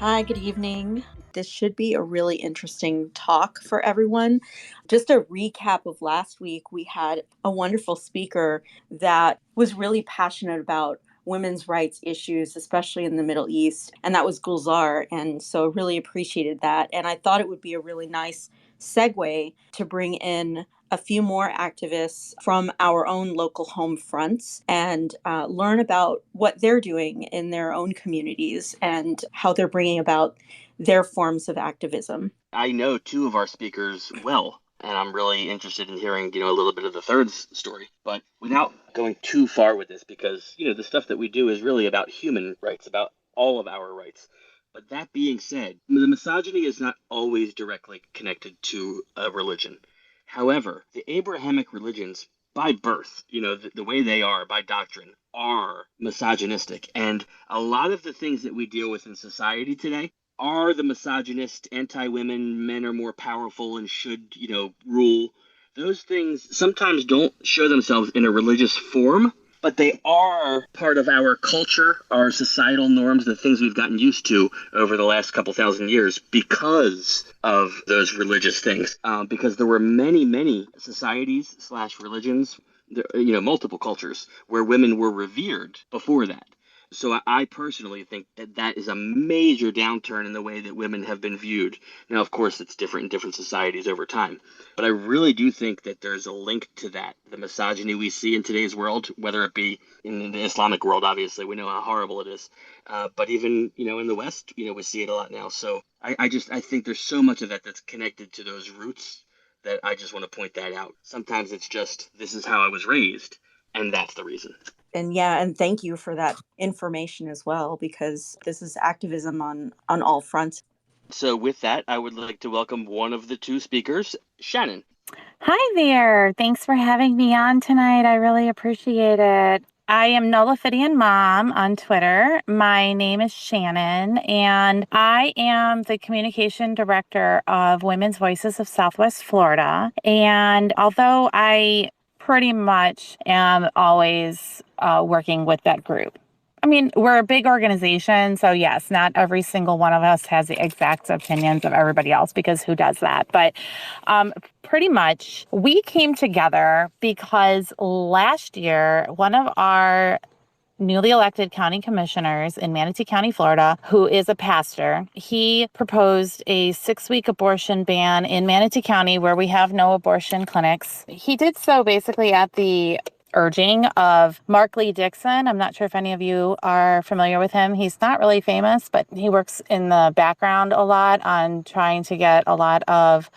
Hi, good evening. This should be a really interesting talk for everyone. Just a recap of last week, we had a wonderful speaker that was really passionate about women's rights issues, especially in the Middle East, and that was Gulzar. And so really appreciated that. And I thought it would be a really nice segue to bring in a few more activists from our own local home fronts and learn about what they're doing in their own communities and how they're bringing about their forms of activism. I know two of our speakers well, and I'm really interested in hearing, a little bit of the third story. But without going too far with this, because, the stuff that we do is really about human rights, about all of our rights. But that being said, the misogyny is not always directly connected to a religion. However, the Abrahamic religions, by birth, the way they are, by doctrine, are misogynistic. And a lot of the things that we deal with in society today are the misogynist, anti-women, men are more powerful and should, rule. Those things sometimes don't show themselves in a religious form, but they are part of our culture, our societal norms, the things we've gotten used to over the last couple thousand years because of those religious things. Because there were many, many societies slash religions, multiple cultures where women were revered before that. So I personally think that that is a major downturn in the way that women have been viewed. Now, of course, it's different in different societies over time. But I really do think that there's a link to that. The misogyny we see in today's world, whether it be in the Islamic world, obviously, we know how horrible it is. But even, in the West, we see it a lot now. So I think there's so much of that that's connected to those roots that I just want to point that out. Sometimes it's just, this is how I was raised, and that's the reason. And thank you for that information as well, because this is activism on all fronts. So with that, I would like to welcome one of the two speakers, Shannon. Hi there. Thanks for having me on tonight. I really appreciate it. I am Nolafidian Mom on Twitter. My name is Shannon, and I am the communication director of Women's Voices of Southwest Florida. And although I pretty much am always working with that group. I mean, we're a big organization, so yes, not every single one of us has the exact opinions of everybody else, because who does that? But pretty much we came together because last year, one of our newly elected county commissioners in Manatee County, Florida, who is a pastor, he proposed a 6-week abortion ban in Manatee County, where we have no abortion clinics. He did so basically at the urging of Mark Lee Dixon. I'm not sure if any of you are familiar with him. He's not really famous, but he works in the background a lot on trying to get a lot of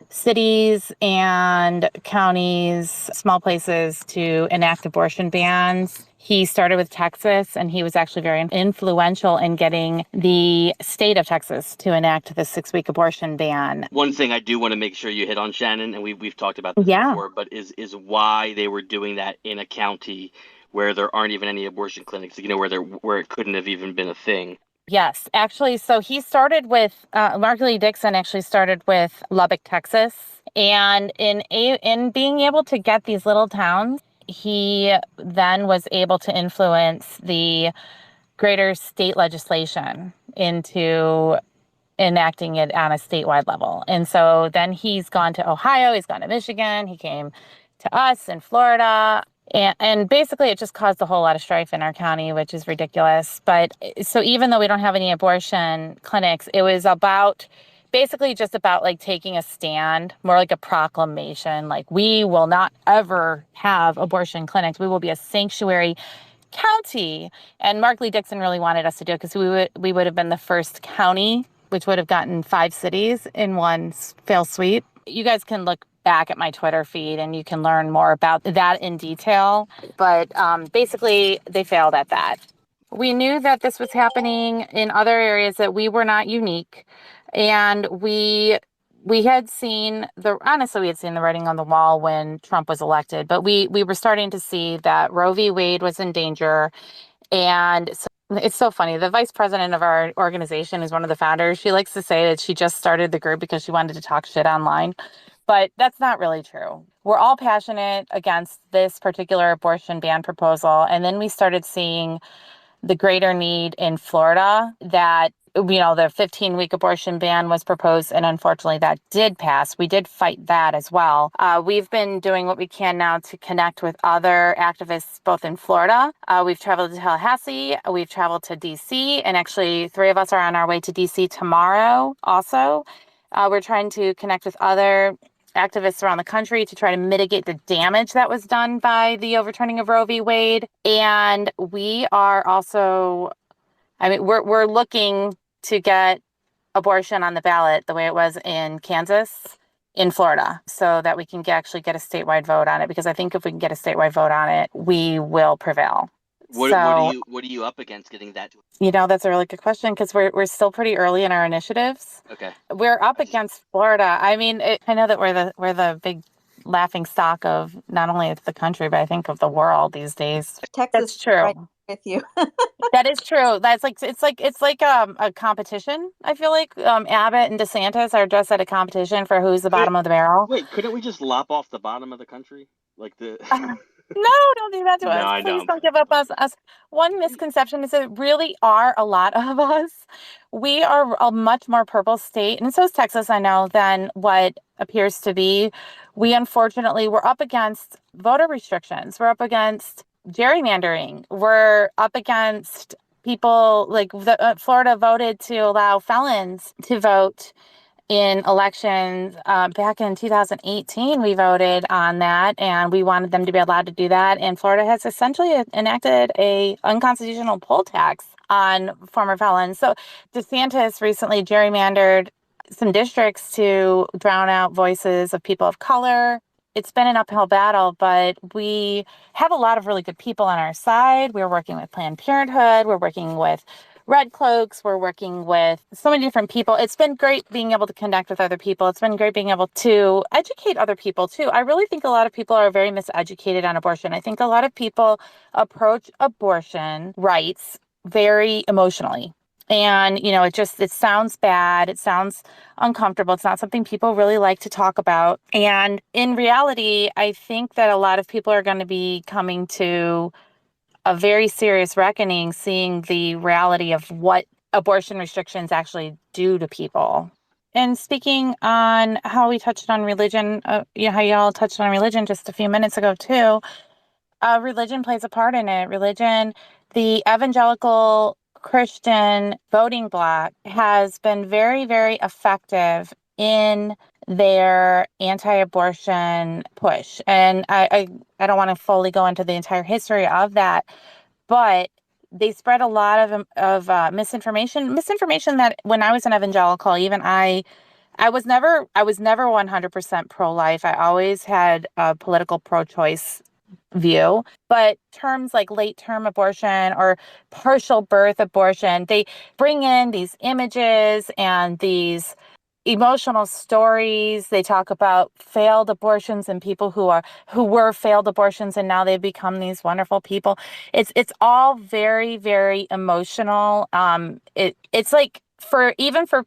cities and counties, small places, to enact abortion bans. He started with Texas, and he was actually very influential in getting the state of Texas to enact the 6-week abortion ban. One thing I do want to make sure you hit on, Shannon, and we've talked about this before, but is why they were doing that in a county where there aren't even any abortion clinics, where it couldn't have even been a thing. Yes, actually, so he started with, Mark Lee Dixon actually started with Lubbock, Texas. And in being able to get these little towns, he then was able to influence the greater state legislation into enacting it on a statewide level. And so then he's gone to Ohio, he's gone to Michigan, he came to us in Florida. And basically, it just caused a whole lot of strife in our county, which is ridiculous. But so even though we don't have any abortion clinics, it was basically just about like taking a stand, more like a proclamation, like we will not ever have abortion clinics. We will be a sanctuary county. And Mark Lee Dixon really wanted us to do it because we would have been the first county, which would have gotten 5 cities in one fell sweep. You guys can look back at my Twitter feed and you can learn more about that in detail. But basically, they failed at that. We knew that this was happening in other areas, that we were not unique. And we had seen the writing on the wall when Trump was elected, but we were starting to see that Roe v. Wade was in danger. And so it's so funny. The vice president of our organization is one of the founders. She likes to say that she just started the group because she wanted to talk shit online. But that's not really true. We're all passionate against this particular abortion ban proposal. And then we started seeing the greater need in Florida, that the 15-week abortion ban was proposed, and unfortunately that did pass. We did fight that as well. We've been doing what we can now to connect with other activists, both in Florida. We've traveled to Tallahassee, we've traveled to DC, and actually 3 of us are on our way to DC tomorrow also. We're trying to connect with other activists around the country to try to mitigate the damage that was done by the overturning of Roe v. Wade. And we are also, we're looking to get abortion on the ballot the way it was in Kansas, in Florida, so that we can actually get a statewide vote on it. Because I think if we can get a statewide vote on it, we will prevail. What are you up against getting that? That's a really good question, because we're still pretty early in our initiatives. Okay. We're up against Florida. I know that we're the big laughing stock of not only the country, but I think of the world these days. Texas, that's true. Right with you. That is true. That's it's like a competition. I feel like Abbott and DeSantis are just at a competition for who's the bottom of the barrel. Wait, couldn't we just lop off the bottom of the country? Like the No, don't do that to us. I Please know. don't give up us. One misconception is that really are a lot of us. We are a much more purple state, and so is Texas, I know, than what appears to be. We're up against voter restrictions. We're up against gerrymandering. We're up against people like Florida voted to allow felons to vote in elections. Back in 2018, we voted on that, and we wanted them to be allowed to do that. And Florida has essentially enacted a unconstitutional poll tax on former felons. So DeSantis recently gerrymandered some districts to drown out voices of people of color. It's been an uphill battle, but we have a lot of really good people on our side. We're working with Planned Parenthood. We're working with Red Cloaks. We're working with so many different people. It's been great being able to connect with other people. It's been great being able to educate other people too. I really think a lot of people are very miseducated on abortion. I think a lot of people approach abortion rights very emotionally. And, it sounds bad. It sounds uncomfortable. It's not something people really like to talk about. And in reality, I think that a lot of people are going to be coming to a very serious reckoning, seeing the reality of what abortion restrictions actually do to people. And speaking on how we touched on religion, how y'all touched on religion just a few minutes ago too, religion plays a part in it. Religion, the evangelical Christian voting bloc has been very, very effective in their anti-abortion push. And I don't want to fully go into the entire history of that, but they spread a lot of misinformation that when I was an evangelical, even I was never 100% pro-life. I always had a political pro-choice view, but terms like late-term abortion or partial birth abortion, they bring in these images and these emotional stories. They talk about failed abortions and people who were failed abortions, and now they've become these wonderful people. It's all very, very emotional. It's like for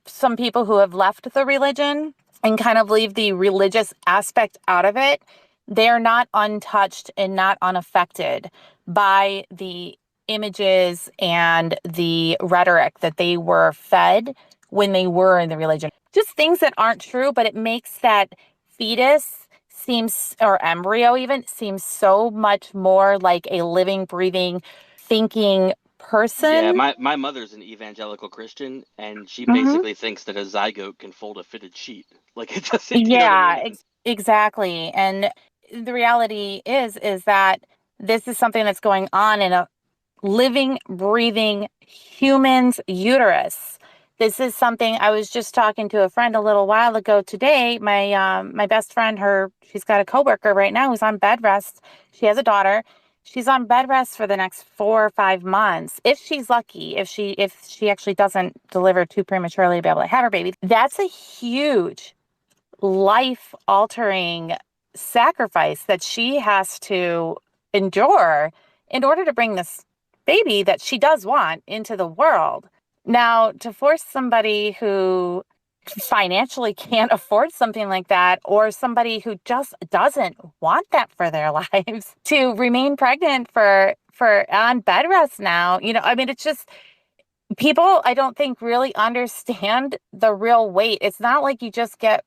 some people who have left the religion and kind of leave the religious aspect out of it, they're not untouched and not unaffected by the images and the rhetoric that they were fed when they were in the religion. Just things that aren't true, but it makes that fetus or embryo even, seems so much more like a living, breathing, thinking person. Yeah, my mother's an evangelical Christian, and she basically thinks that a zygote can fold a fitted sheet. Like, it doesn't. Yeah, you know what I mean? exactly. And the reality is that this is something that's going on in a living, breathing human's uterus. This is something I was just talking to a friend a little while ago today. My best friend, she's got a coworker right now who's on bed rest. She has a daughter. She's on bed rest for the next 4 or 5 months. If she's lucky, if she actually doesn't deliver too prematurely to be able to have her baby, that's a huge life-altering sacrifice that she has to endure in order to bring this baby that she does want into the world. Now, to force somebody who financially can't afford something like that, or somebody who just doesn't want that for their lives, to remain pregnant for on bed rest now, it's just, People, I don't think, really understand the real weight. It's not like you just get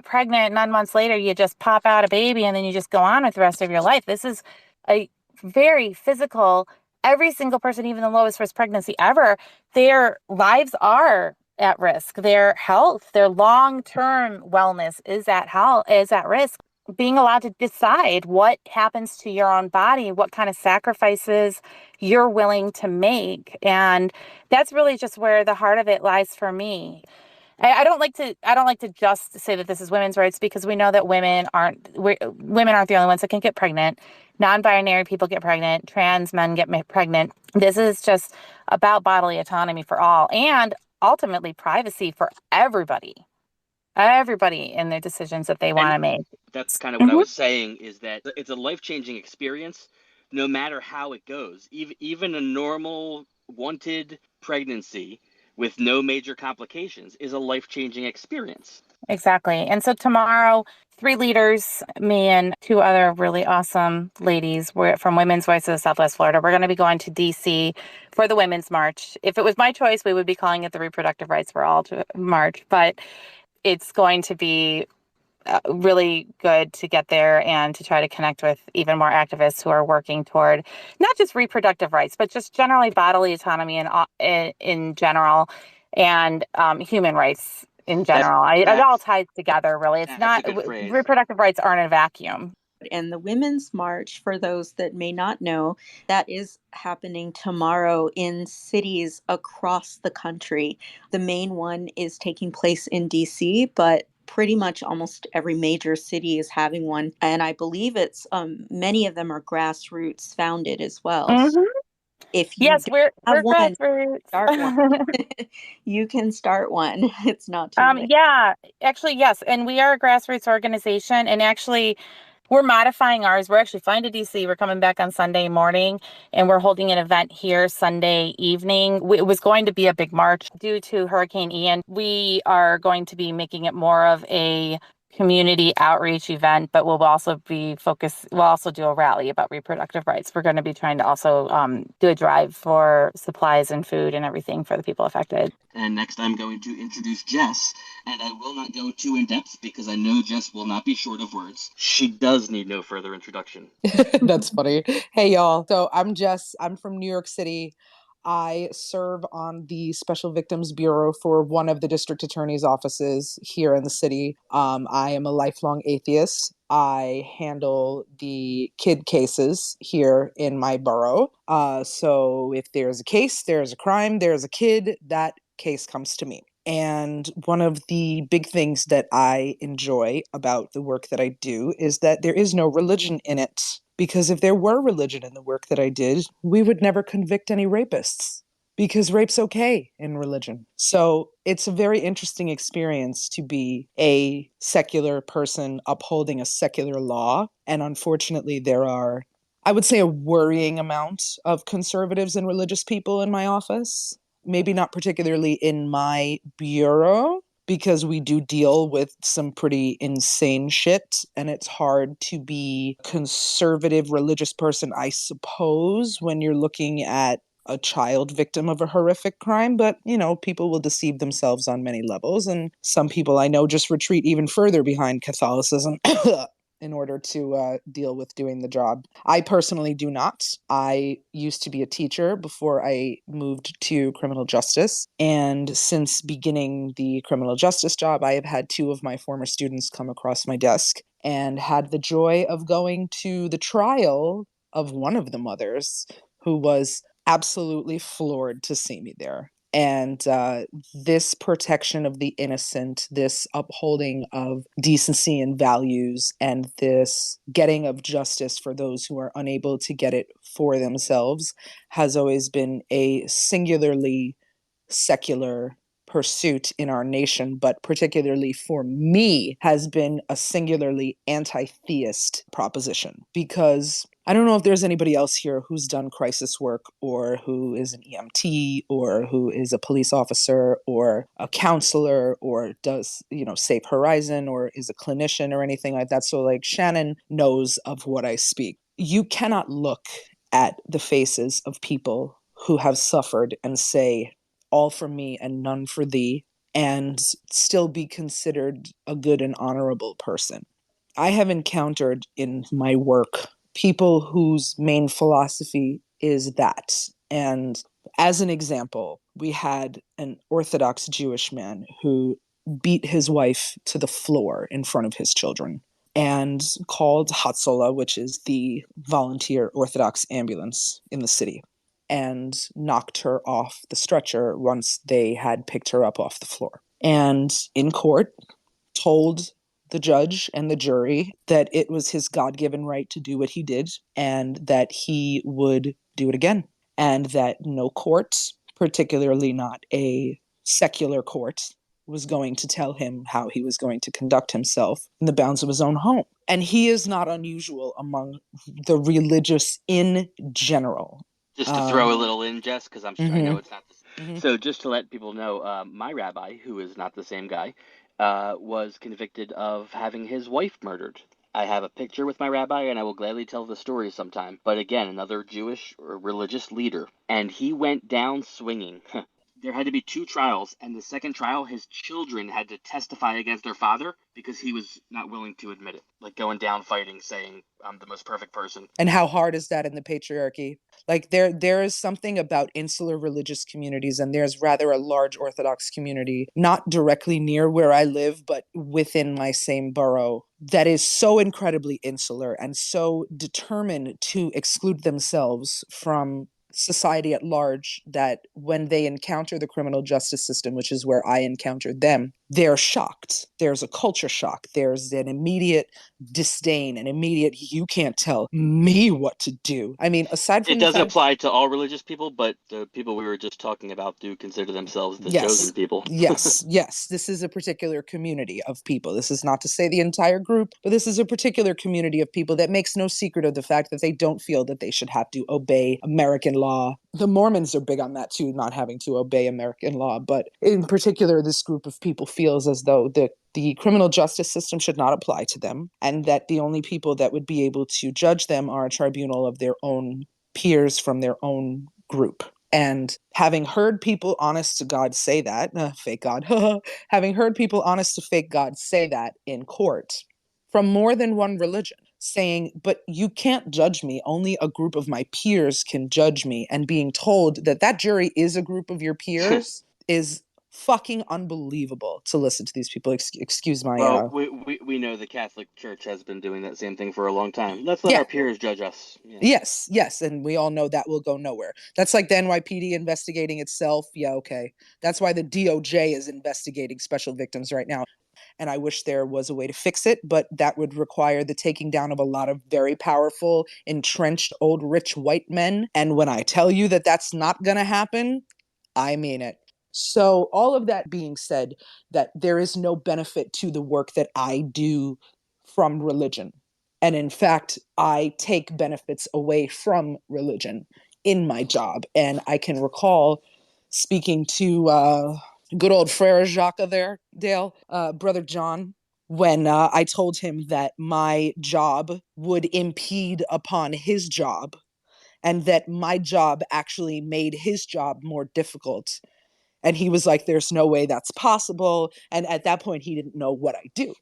pregnant, 9 months later you just pop out a baby and then you just go on with the rest of your life. This is a very physical, every single person, even the lowest risk pregnancy ever, their lives are at risk. Their health, their long-term wellness is at risk. Being allowed to decide what happens to your own body, what kind of sacrifices you're willing to make. And that's really just where the heart of it lies for me. I don't like to just say that this is women's rights, because we know that women aren't the only ones that can get pregnant. Non-binary people get pregnant. Trans men get pregnant. This is just about bodily autonomy for all, and ultimately privacy for everybody in their decisions that they want And to make. that's kind of what I Mhm. was saying, is that it's a life-changing experience no matter how it goes. Even a normal wanted pregnancy with no major complications is a life-changing experience. Exactly. And so tomorrow, three leaders, me and two other really awesome ladies, we're from Women's Voices of Southwest Florida. We're going to be going to DC for the Women's March. If it was my choice, we would be calling it the Reproductive Rights for All March, but it's going to be really good to get there and to try to connect with even more activists who are working toward not just reproductive rights, but just generally bodily autonomy in general, and human rights in That general. It all that's ties together, really. It's that's a not, good phrase. reproductive rights aren't in a vacuum. And the Women's March, for those that may not know, that is happening tomorrow in cities across the country. The main one is taking place in DC, but pretty much almost every major city is having one. And I believe it's many of them are grassroots founded as well. So Hmm. if you Yes, don't have we're one, start one. grassroots. You can start one. It's not too late. Yeah, actually, yes. And we are a grassroots organization. And actually, we're modifying ours. We're actually flying to DC. We're coming back on Sunday morning, and we're holding an event here Sunday evening. It was going to be a big march due to Hurricane Ian. We are going to be making it more of a community outreach event, but we'll also do a rally about reproductive rights. We're going to be trying to also do a drive for supplies and food and everything for the people affected. And next I'm going to introduce Jess, and I will not go too in depth because I know Jess will not be short of words. She does need no further introduction. That's funny. Hey, y'all. So I'm Jess. I'm from New York City. I serve on the Special Victims Bureau for one of the district attorney's offices here in the city. I am a lifelong atheist. I handle the kid cases here in my borough. So if there's a case, there's a crime, there's a kid, that case comes to me. And one of the big things that I enjoy about the work that I do is that there is no religion in it. Because if there were religion in the work that I did, we would never convict any rapists. Because rape's okay in religion. So it's a very interesting experience to be a secular person upholding a secular law. And unfortunately, there are, I would say, a worrying amount of conservatives and religious people in my office. Maybe not particularly in my bureau, because we do deal with some pretty insane shit, and it's hard to be conservative religious person, I suppose, when you're looking at a child victim of a horrific crime. But people will deceive themselves on many levels, and some people I know just retreat even further behind Catholicism in order to deal with doing the job. I personally do not. I used to be a teacher before I moved to criminal justice. And since beginning the criminal justice job, I have had two of my former students come across my desk and had the joy of going to the trial of one of the mothers, who was absolutely floored to see me there. And this protection of the innocent, this upholding of decency and values, and this getting of justice for those who are unable to get it for themselves has always been a singularly secular pursuit in our nation, but particularly for me, has been a singularly anti-theist proposition. Because I don't know if there's anybody else here who's done crisis work, or who is an EMT, or who is a police officer, or a counselor, or does, Safe Horizon, or is a clinician or anything like that. So like Shannon knows of what I speak. You cannot look at the faces of people who have suffered and say, all for me and none for thee, and still be considered a good and honorable person. I have encountered in my work people whose main philosophy is that. And as an example, we had an Orthodox Jewish man who beat his wife to the floor in front of his children and called Hatzolah, which is the volunteer Orthodox ambulance in the city, and knocked her off the stretcher once they had picked her up off the floor. And in court, told the judge and the jury that it was his God-given right to do what he did and that he would do it again. And that no court, particularly not a secular court, was going to tell him how he was going to conduct himself in the bounds of his own home. And he is not unusual among the religious in general. Just to throw a little in, Jess, because I'm sure I know Mhm. it's not the same. So just to let people know, my rabbi, who is not the same guy, was convicted of having his wife murdered. I have a picture with my rabbi, and I will gladly tell the story sometime. But again, another Jewish or religious leader, and he went down swinging. There had to be two trials, and the second trial, his children had to testify against their father because he was not willing to admit it. Like going down fighting, saying, I'm the most perfect person. And how hard is that in the patriarchy? Like there is something about insular religious communities, and there's rather a large Orthodox community, not directly near where I live, but within my same borough, that is so incredibly insular and so determined to exclude themselves from society at large that when they encounter the criminal justice system, which is where I encountered them, they're shocked. There's a culture shock. There's an immediate disdain, an immediate, you can't tell me what to do. I mean, aside It from the doesn't fact, apply to all religious people, but the people we were just talking about do consider themselves the chosen yes, people. yes, this is a particular community of people. This is not to say the entire group, but this is a particular community of people that makes no secret of the fact that they don't feel that they should have to obey American law. The Mormons are big on that too, not having to obey American law. But in particular, this group of people feels as though the criminal justice system should not apply to them, and that the only people that would be able to judge them are a tribunal of their own peers from their own group. And having heard people honest to God say that, fake God, having heard people honest to fake God say that in court from more than one religion, saying, but you can't judge me, only a group of my peers can judge me, and being told that that jury is a group of your peers is fucking unbelievable to listen to these people. Excuse my Well, we know the Catholic Church has been doing that same thing for a long time. Let's let yeah. our peers judge us. Yeah. Yes, and we all know that will go nowhere. That's like the NYPD investigating itself. Yeah, okay. That's why the DOJ is investigating special victims right now. And I wish there was a way to fix it, but that would require the taking down of a lot of very powerful, entrenched, old, rich white men. And when I tell you that that's not going to happen, I mean it. So, all of that being said, that there is no benefit to the work that I do from religion. And in fact, I take benefits away from religion in my job. And I can recall speaking to good old Frere Jacques there, Dale, Brother John, when I told him that my job would impede upon his job and that my job actually made his job more difficult. And he was like, there's no way that's possible. And at that point, he didn't know what I do.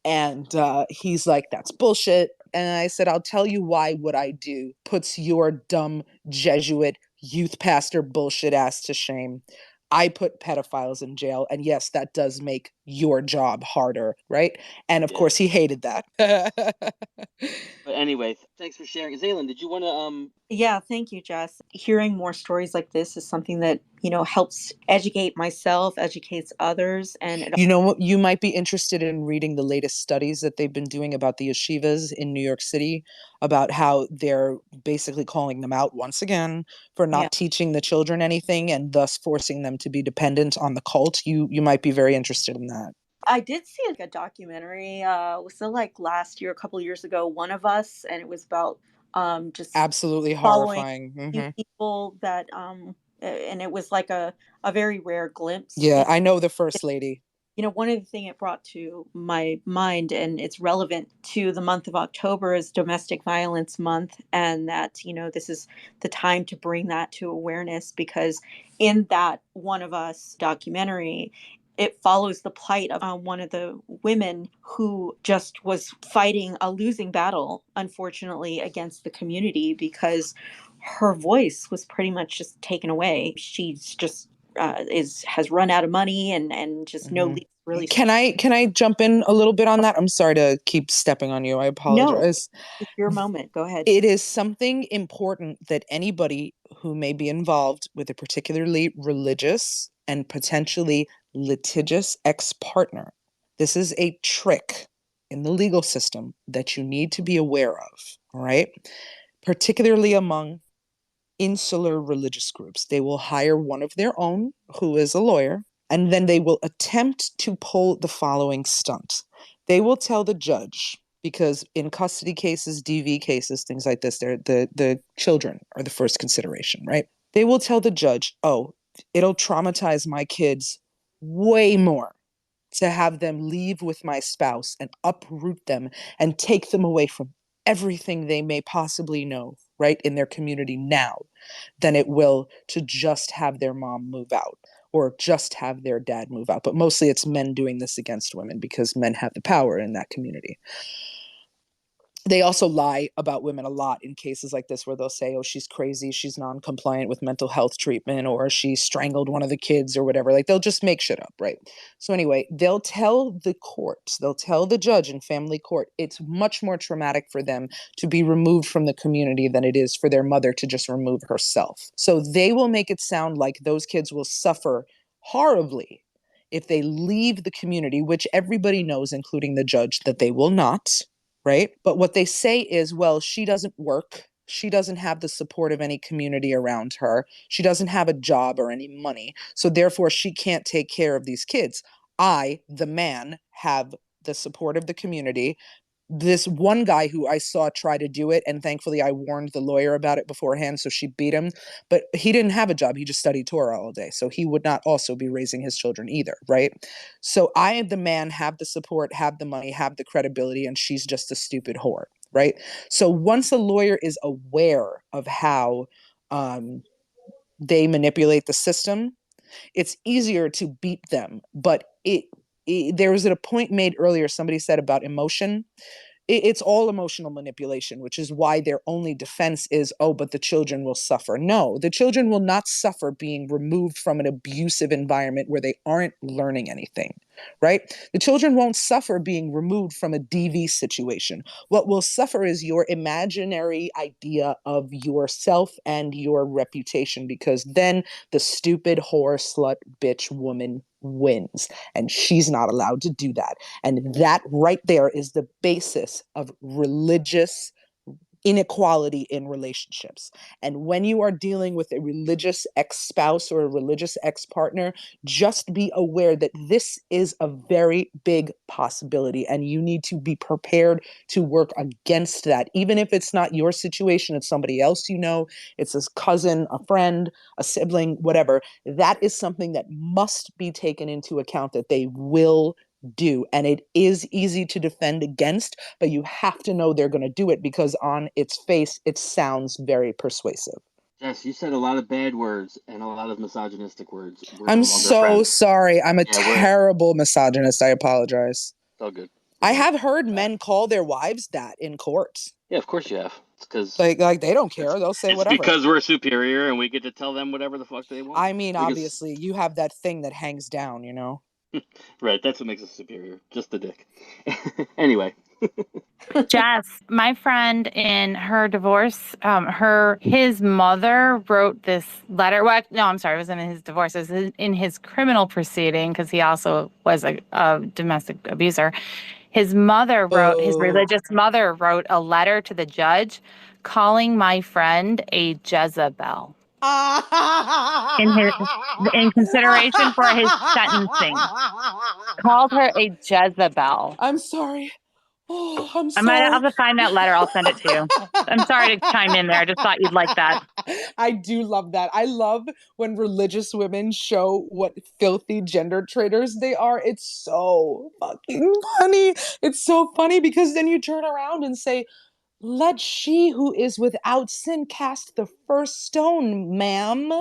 And he's like, that's bullshit. And I said, I'll tell you why what I do puts your dumb Jesuit youth pastor bullshit ass to shame. I put pedophiles in jail. And yes, that does make your job harder, right? And of Yeah. course, he hated that. But anyway, thanks for sharing. Zaylen, did you want to Yeah, thank you, Jess. Hearing more stories like this is something that, helps educate myself, educates others, and it You know what? You might be interested in reading the latest studies that they've been doing about the yeshivas in New York City, about how they're basically calling them out once again for yeah. not teaching the children anything and thus forcing them to be dependent on the cult. You might be very interested in that. I did see like a documentary, was it like last year, a couple of years ago, One of Us, and it was about just Absolutely following horrifying. a few people that and it was like a very rare glimpse. Yeah, And I know the first lady. one of the things it brought to my mind, and it's relevant to the month of October, is Domestic Violence Month. And that, this is the time to bring that to awareness, because in that One of Us documentary, it follows the plight of one of the women who just was fighting a losing battle, unfortunately, against the community, because her voice was pretty much just taken away. She's just has run out of money, and just no leads really. Can I jump in a little bit on that? I'm sorry to keep stepping on you. I No, apologize. it's your moment. Go ahead. It is something important that anybody who may be involved with a particularly religious and potentially litigious ex-partner, this is a trick in the legal system that you need to be aware of, all right? Particularly among insular religious groups. They will hire one of their own who is a lawyer, and then they will attempt to pull the following stunt. They will tell the judge, because in custody cases, DV cases, things like this, the children are the first consideration, right? They will tell the judge, oh, it'll traumatize my kids way more to have them leave with my spouse and uproot them and take them away from everything they may possibly know, right, in their community now, than it will to just have their mom move out or just have their dad move out. But mostly it's men doing this against women because men have the power in that community. They also lie about women a lot in cases like this, where they'll say, oh, she's crazy, she's non-compliant with mental health treatment, or she strangled one of the kids or whatever. Like, they'll just make shit up, right? So anyway, they'll tell the courts, they'll tell the judge in family court, it's much more traumatic for them to be removed from the community than it is for their mother to just remove herself. So they will make it sound like those kids will suffer horribly if they leave the community, which everybody knows, including the judge, that they will not. Right? But what they say is, well, she doesn't work. She doesn't have the support of any community around her. She doesn't have a job or any money. So therefore, she can't take care of these kids. I, the man, have the support of the community. This one guy who I saw try to do it, and thankfully I warned the lawyer about it beforehand, so she beat him, but he didn't have a job. He just studied Torah all day, so he would not also be raising his children either, right? So I, the man, have the support, have the money, have the credibility, and she's just a stupid whore, right? So once a lawyer is aware of how they manipulate the system, it's easier to beat them. But there was a point made earlier, somebody said about emotion. It's all emotional manipulation, which is why their only defense is, oh, but the children will suffer. No, the children will not suffer being removed from an abusive environment where they aren't learning anything, right? The children won't suffer being removed from a DV situation. What will suffer is your imaginary idea of yourself and your reputation, because then the stupid whore, slut, bitch, woman wins, and she's not allowed to do that. And that right there is the basis of religious inequality in relationships. And when you are dealing with a religious ex-spouse or a religious ex-partner, just be aware that this is a very big possibility, and you need to be prepared to work against that. Even if it's not your situation, it's somebody else you know, it's a cousin, a friend, a sibling, whatever. That is something that must be taken into account, that they will do. And it is easy to defend against, but you have to know they're going to do it, because on its face, it sounds very persuasive. Jess, you said a lot of bad words and a lot of misogynistic words. We're I'm no longer so friends. sorry. I'm a Yeah, terrible misogynist. I apologize. It's all good. I have heard men call their wives that in court. Yeah, of course you have. It's because Like they don't care. They'll say it's whatever. because we're superior and we get to tell them whatever the fuck they want. I mean, Because obviously, you have that thing that hangs down, you know? right, that's what makes us superior. Just the dick. Anyway. Jess, my friend in her divorce, his mother wrote this letter. Well, no, I'm sorry, it wasn't in his divorce. It was in his criminal proceeding, because he also was a domestic abuser. His religious mother wrote a letter to the judge calling my friend a Jezebel in consideration for his sentencing. Called her a Jezebel. I'm sorry. Oh, I'm I might sorry. have to find that letter. I'll send it to you. I'm sorry to chime in there. I just thought you'd like that. I do love that. I love when religious women show what filthy gender traitors they are. It's so fucking funny. It's so funny because then you turn around and say, let she who is without sin cast the first stone, ma'am.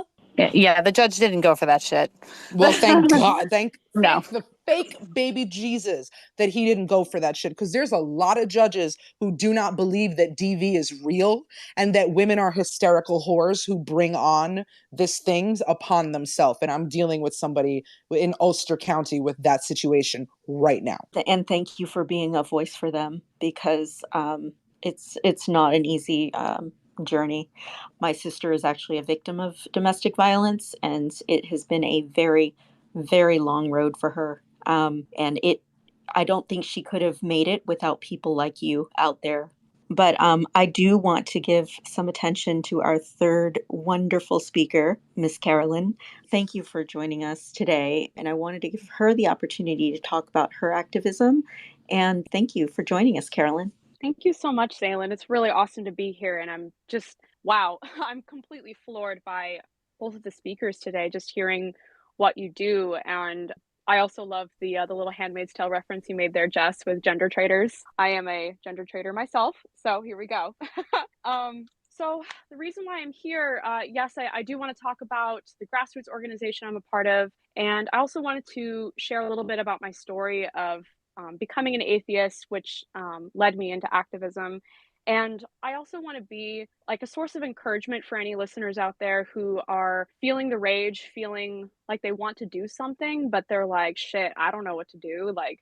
Yeah, the judge didn't go for that shit. Well, thank God. Thank No. the fake baby Jesus that he didn't go for that shit. Because there's a lot of judges who do not believe that DV is real and that women are hysterical whores who bring on these things upon themselves. And I'm dealing with somebody in Ulster County with that situation right now. And thank you for being a voice for them, because it's not an easy journey. My sister is actually a victim of domestic violence, and it has been a very, very long road for her. And I don't think she could have made it without people like you out there. But I do want to give some attention to our third wonderful speaker, Miss Carolyn. Thank you for joining us today. And I wanted to give her the opportunity to talk about her activism. And thank you for joining us, Carolyn. Thank you so much, Zaylen. It's really awesome to be here. And I'm just, wow, I'm completely floored by both of the speakers today, just hearing what you do. And I also love the little Handmaid's Tale reference you made there, Jess, with gender traitors. I am a gender traitor myself, so here we go. So the reason why I'm here, yes, I do want to talk about the grassroots organization I'm a part of, and I also wanted to share a little bit about my story of becoming an atheist, which led me into activism. And I also want to be like a source of encouragement for any listeners out there who are feeling the rage, feeling like they want to do something, but they're like, shit, I don't know what to do. Like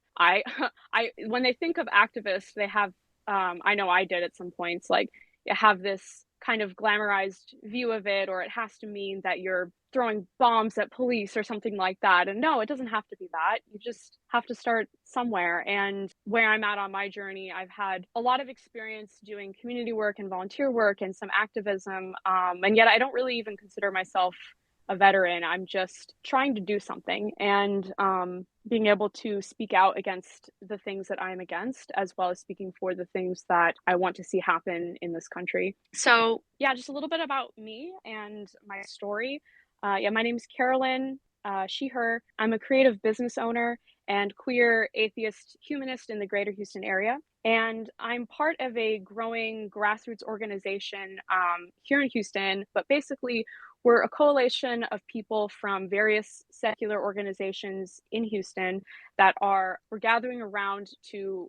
when they think of activists, they have, I know I did at some points, like you have this kind of glamorized view of it, or it has to mean that you're throwing bombs at police or something like that. And no, it doesn't have to be that. You just have to start somewhere. And where I'm at on my journey, I've had a lot of experience doing community work and volunteer work and some activism. And yet I don't really even consider myself a veteran. I'm just trying to do something, and being able to speak out against the things that I'm against, as well as speaking for the things that I want to see happen in this country. So yeah, just a little bit about me and my story. My name is Carolyn, she, her. I'm a creative business owner and queer atheist humanist in the greater Houston area. And I'm part of a growing grassroots organization here in Houston, but basically we're a coalition of people from various secular organizations in Houston that we're gathering around to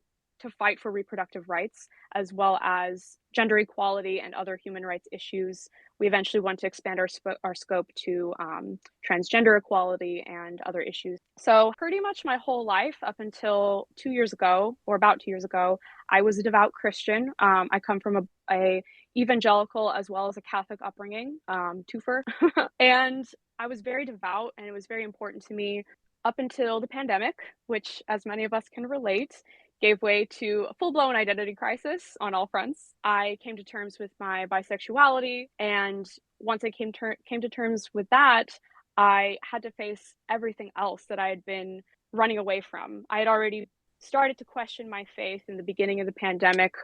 fight for reproductive rights, as well as gender equality and other human rights issues. We eventually want to expand our scope to transgender equality and other issues. So pretty much my whole life up until 2 years ago, or about 2 years ago, I was a devout Christian. I come from a evangelical as well as a Catholic upbringing, twofer. And I was very devout, and it was very important to me up until the pandemic, which, as many of us can relate, gave way to a full-blown identity crisis on all fronts. I came to terms with my bisexuality, and once I came to terms with that, I had to face everything else that I had been running away from. I had already started to question my faith in the beginning of the pandemic,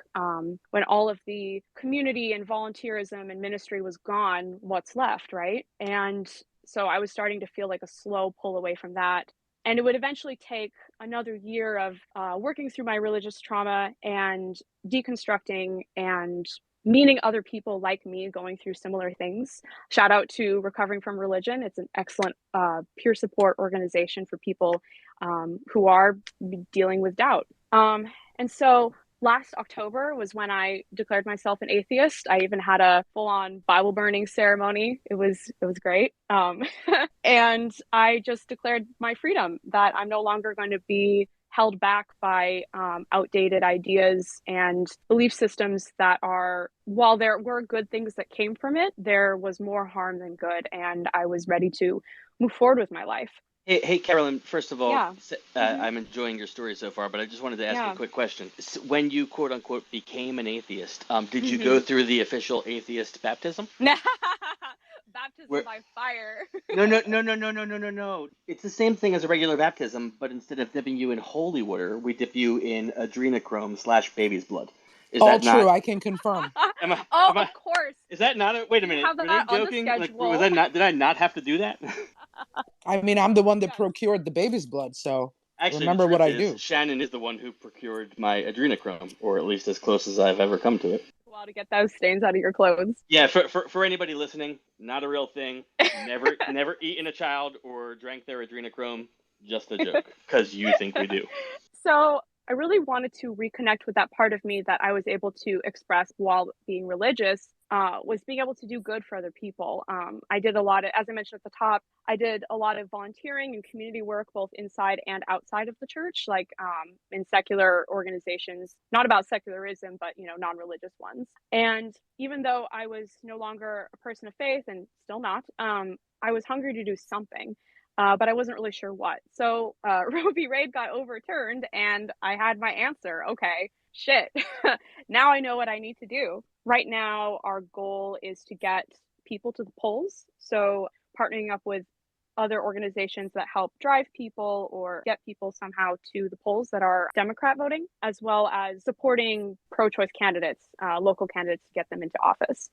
when all of the community and volunteerism and ministry was gone. What's left, right? And so I was starting to feel like a slow pull away from that. And it would eventually take another year of working through my religious trauma and deconstructing and meeting other people like me going through similar things. Shout out to Recovering from Religion. It's an excellent peer support organization for people who are dealing with doubt. And so last October was when I declared myself an atheist. I even had a full-on Bible burning ceremony. It was great. And I just declared my freedom, that I'm no longer going to be held back by outdated ideas and belief systems that are, while there were good things that came from it, there was more harm than good. And I was ready to move forward with my life. Hey, Carolyn, first of all, Yeah. I'm enjoying your story so far, but I just wanted to ask a quick question. When you, quote unquote, became an atheist, did you go through the official atheist baptism? Baptism baptism by fire. No. It's the same thing as a regular baptism, but instead of dipping you in holy water, we dip you in adrenochrome/baby's blood. Is All that true. not? I can confirm. Am I? Oh, Am I? of course. Is that not a? Wait a We minute. have Were they that on the joking? Like, was schedule. that not? Did I not have to do that? I mean, I'm the one that Yes. procured the baby's blood, so Actually, the remember what truth I is, do. Shannon is the one who procured my adrenochrome, or at least as close as I've ever come to it. While to get those stains out of your clothes. Yeah, for anybody listening, not a real thing. Never eaten a child or drank their adrenochrome. Just a joke, because you think we do. So I really wanted to reconnect with that part of me that I was able to express while being religious, was being able to do good for other people. I did a lot of, as I mentioned at the top, I did a lot of volunteering and community work both inside and outside of the church, like in secular organizations, not about secularism, but non-religious ones. And even though I was no longer a person of faith and still not, I was hungry to do something. But I wasn't really sure what. So Roe v. Wade got overturned, and I had my answer. Okay, shit. Now I know what I need to do. Right now, our goal is to get people to the polls. So partnering up with other organizations that help drive people or get people somehow to the polls that are Democrat voting, as well as supporting pro-choice candidates, local candidates, to get them into office.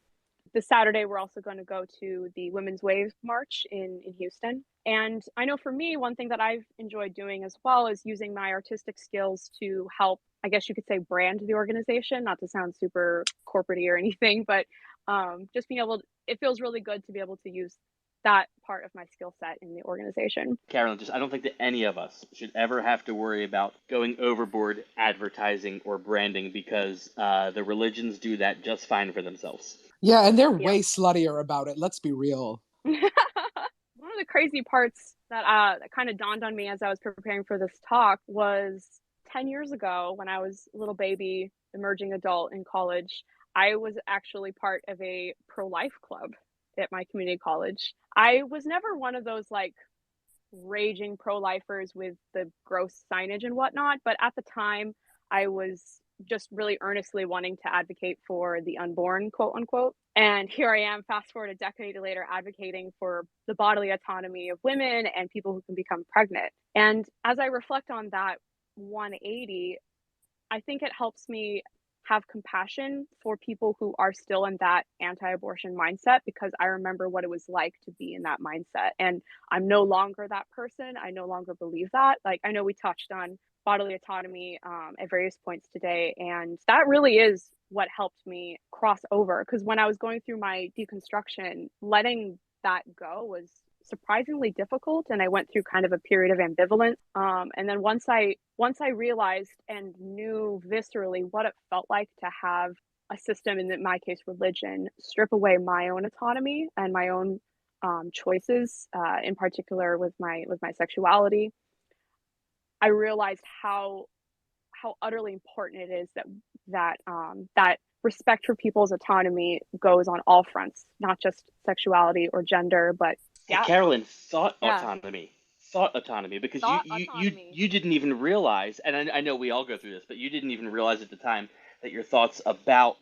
This Saturday, we're also going to go to the Women's Wave March in Houston. And I know for me, one thing that I've enjoyed doing as well is using my artistic skills to help, I guess you could say, brand the organization, not to sound super corporate-y or anything, but just being able to, it feels really good to be able to use that part of my skill set in the organization. Carolyn, I don't think that any of us should ever have to worry about going overboard advertising or branding, because the religions do that just fine for themselves. Yeah, and they're way sluttier about it. Let's be real. One of the crazy parts that kind of dawned on me as I was preparing for this talk was 10 years ago, when I was a little baby, emerging adult in college, I was actually part of a pro-life club at my community college. I was never one of those like raging pro-lifers with the gross signage and whatnot, but at the time I was just really earnestly wanting to advocate for the unborn, quote unquote. And here I am, fast forward a decade later, advocating for the bodily autonomy of women and people who can become pregnant. And as I reflect on that 180, I think it helps me have compassion for people who are still in that anti-abortion mindset, because I remember what it was like to be in that mindset. And I'm no longer that person. I no longer believe that. Like, I know we touched on bodily autonomy at various points today, and that really is what helped me cross over. Because when I was going through my deconstruction, letting that go was surprisingly difficult, and I went through kind of a period of ambivalence. And then once I realized and knew viscerally what it felt like to have a system, in my case religion, strip away my own autonomy and my own choices, in particular with my sexuality, I realized how utterly important it is that respect for people's autonomy goes on all fronts, not just sexuality or gender, but yeah. Carolyn, thought autonomy, because thought you autonomy. you didn't even realize, and I know we all go through this, but you didn't even realize at the time that your thoughts about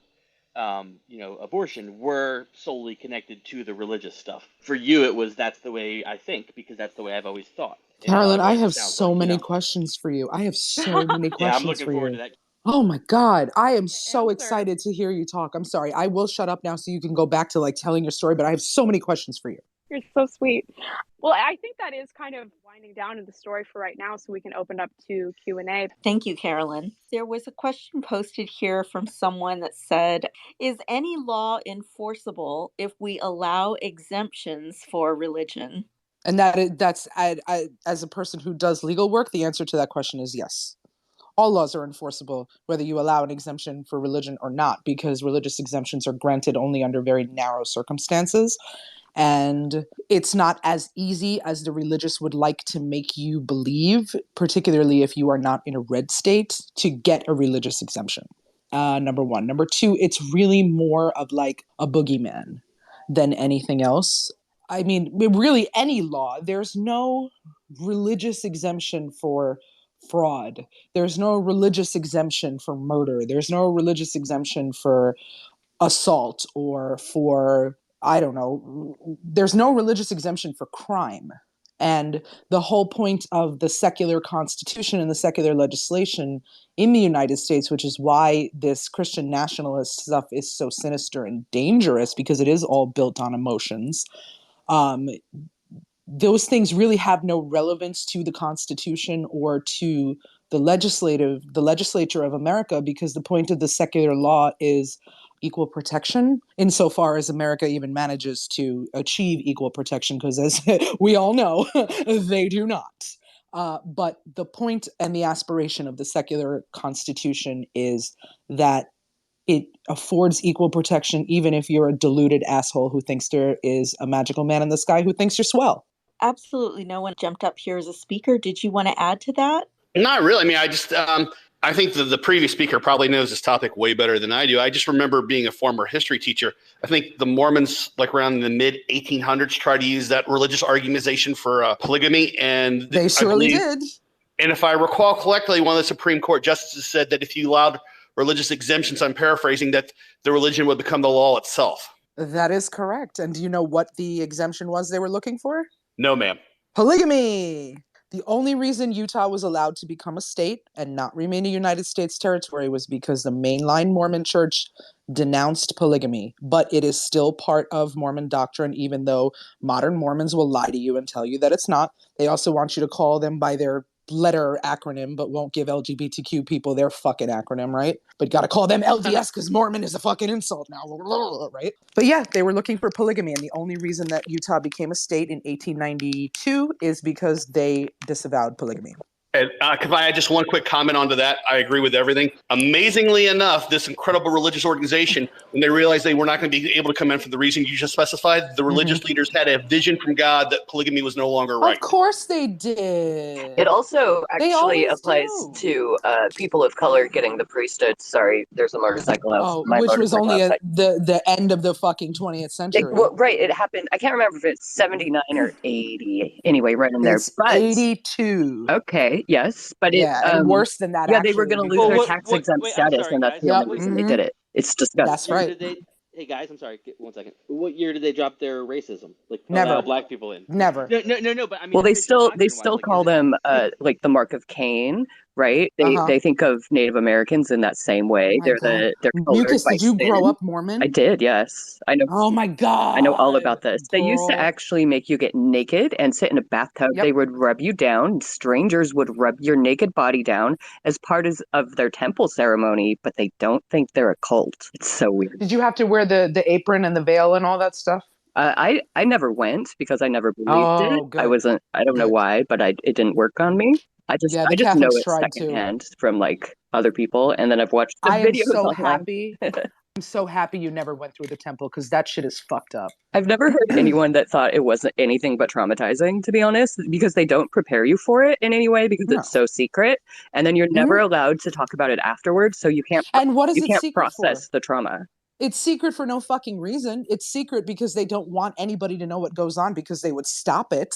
abortion were solely connected to the religious stuff. For you, it was, that's the way I think, because that's the way I've always thought. Carolyn, I have so many questions for you. I have so many questions yeah, I'm looking for forward you. to that. Oh my God. I am so excited to hear you talk. I'm sorry. I will shut up now so you can go back to like telling your story, but I have so many questions for you. You're so sweet. Well, I think that is kind of winding down in the story for right now, so we can open up to Q&A. Thank you, Carolyn. There was a question posted here from someone that said, is any law enforceable if we allow exemptions for religion? And that's as a person who does legal work, the answer to that question is yes. All laws are enforceable, whether you allow an exemption for religion or not, because religious exemptions are granted only under very narrow circumstances. And it's not as easy as the religious would like to make you believe, particularly if you are not in a red state, to get a religious exemption. Number one. Number two, it's really more of like a boogeyman than anything else. I mean, really any law, there's no religious exemption for fraud. There's no religious exemption for murder. There's no religious exemption for assault or for I don't know, there's no religious exemption for crime. And the whole point of the secular constitution and the secular legislation in the United States, which is why this Christian nationalist stuff is so sinister and dangerous, because it is all built on emotions. Um, those things really have no relevance to the Constitution or to the legislature of America, because the point of the secular law is equal protection, insofar as America even manages to achieve equal protection, because as we all know, they do not. But the point and the aspiration of the secular Constitution is that it affords equal protection, even if you're a deluded asshole who thinks there is a magical man in the sky who thinks you're swell. Absolutely no one jumped up here as a speaker. Did you want to add to that? Not really. I mean, I think the previous speaker probably knows this topic way better than I do. I just remember being a former history teacher. I think the Mormons, like around the mid 1800s, tried to use that religious argumentation for polygamy, and they surely did. And if I recall correctly, one of the Supreme Court justices said that if you allowed religious exemptions, I'm paraphrasing, that the religion would become the law itself. That is correct. And do you know what the exemption was they were looking for? No, ma'am. Polygamy. The only reason Utah was allowed to become a state and not remain a United States territory was because the mainline Mormon church denounced polygamy. But it is still part of Mormon doctrine, even though modern Mormons will lie to you and tell you that it's not. They also want you to call them by their letter acronym, but won't give LGBTQ people their fucking acronym, right? But gotta call them LDS because Mormon is a fucking insult now, right? But yeah, they were looking for polygamy, and the only reason that Utah became a state in 1892 is because they disavowed polygamy. And can I add just one quick comment onto that? I agree with everything. Amazingly enough, this incredible religious organization, when they realized they were not going to be able to come in for the reason you just specified, the religious leaders had a vision from God that polygamy was no longer right. Of course they did. It also actually applies to people of color getting the priesthood. Sorry, there's a motorcycle out. Oh, which was only the end of the fucking 20th century. Right, it happened. I can't remember if it's 79 or 80. Anyway, right in there. It's 82. Okay. Yes, but and worse than that. Yeah, they were going to lose their tax-exempt status, and that's the only reason they did it. It's disgusting. That's right. Hey guys, I'm sorry. 1 second. What year did they drop their racism? Like never allow black people in? Never. No. But I mean, well, they still call them like the mark of Cain, right? They think of Native Americans in that same way. They're colored Mucus, by did you sin. grow up Mormon? I did. Yes, I know. Oh my God, I know all about this. They used to actually make you get naked and sit in a bathtub. Yep. They would rub you down. Strangers would rub your naked body down as part of their temple ceremony, but they don't think they're a cult. It's so weird. Did you have to wear the apron and the veil and all that stuff? I never went because I never believed it. Good. I don't know why, but it didn't work on me. I just know it secondhand from like other people, and then I've watched the videos. I'm so happy you never went through the temple, because that shit is fucked up. I've never heard anyone that thought it wasn't anything but traumatizing, to be honest, because they don't prepare you for it in any way, because it's so secret, and then you're never allowed to talk about it afterwards, so you can't. And what is it secret process the trauma? It's secret for no fucking reason. It's secret because they don't want anybody to know what goes on, because they would stop it.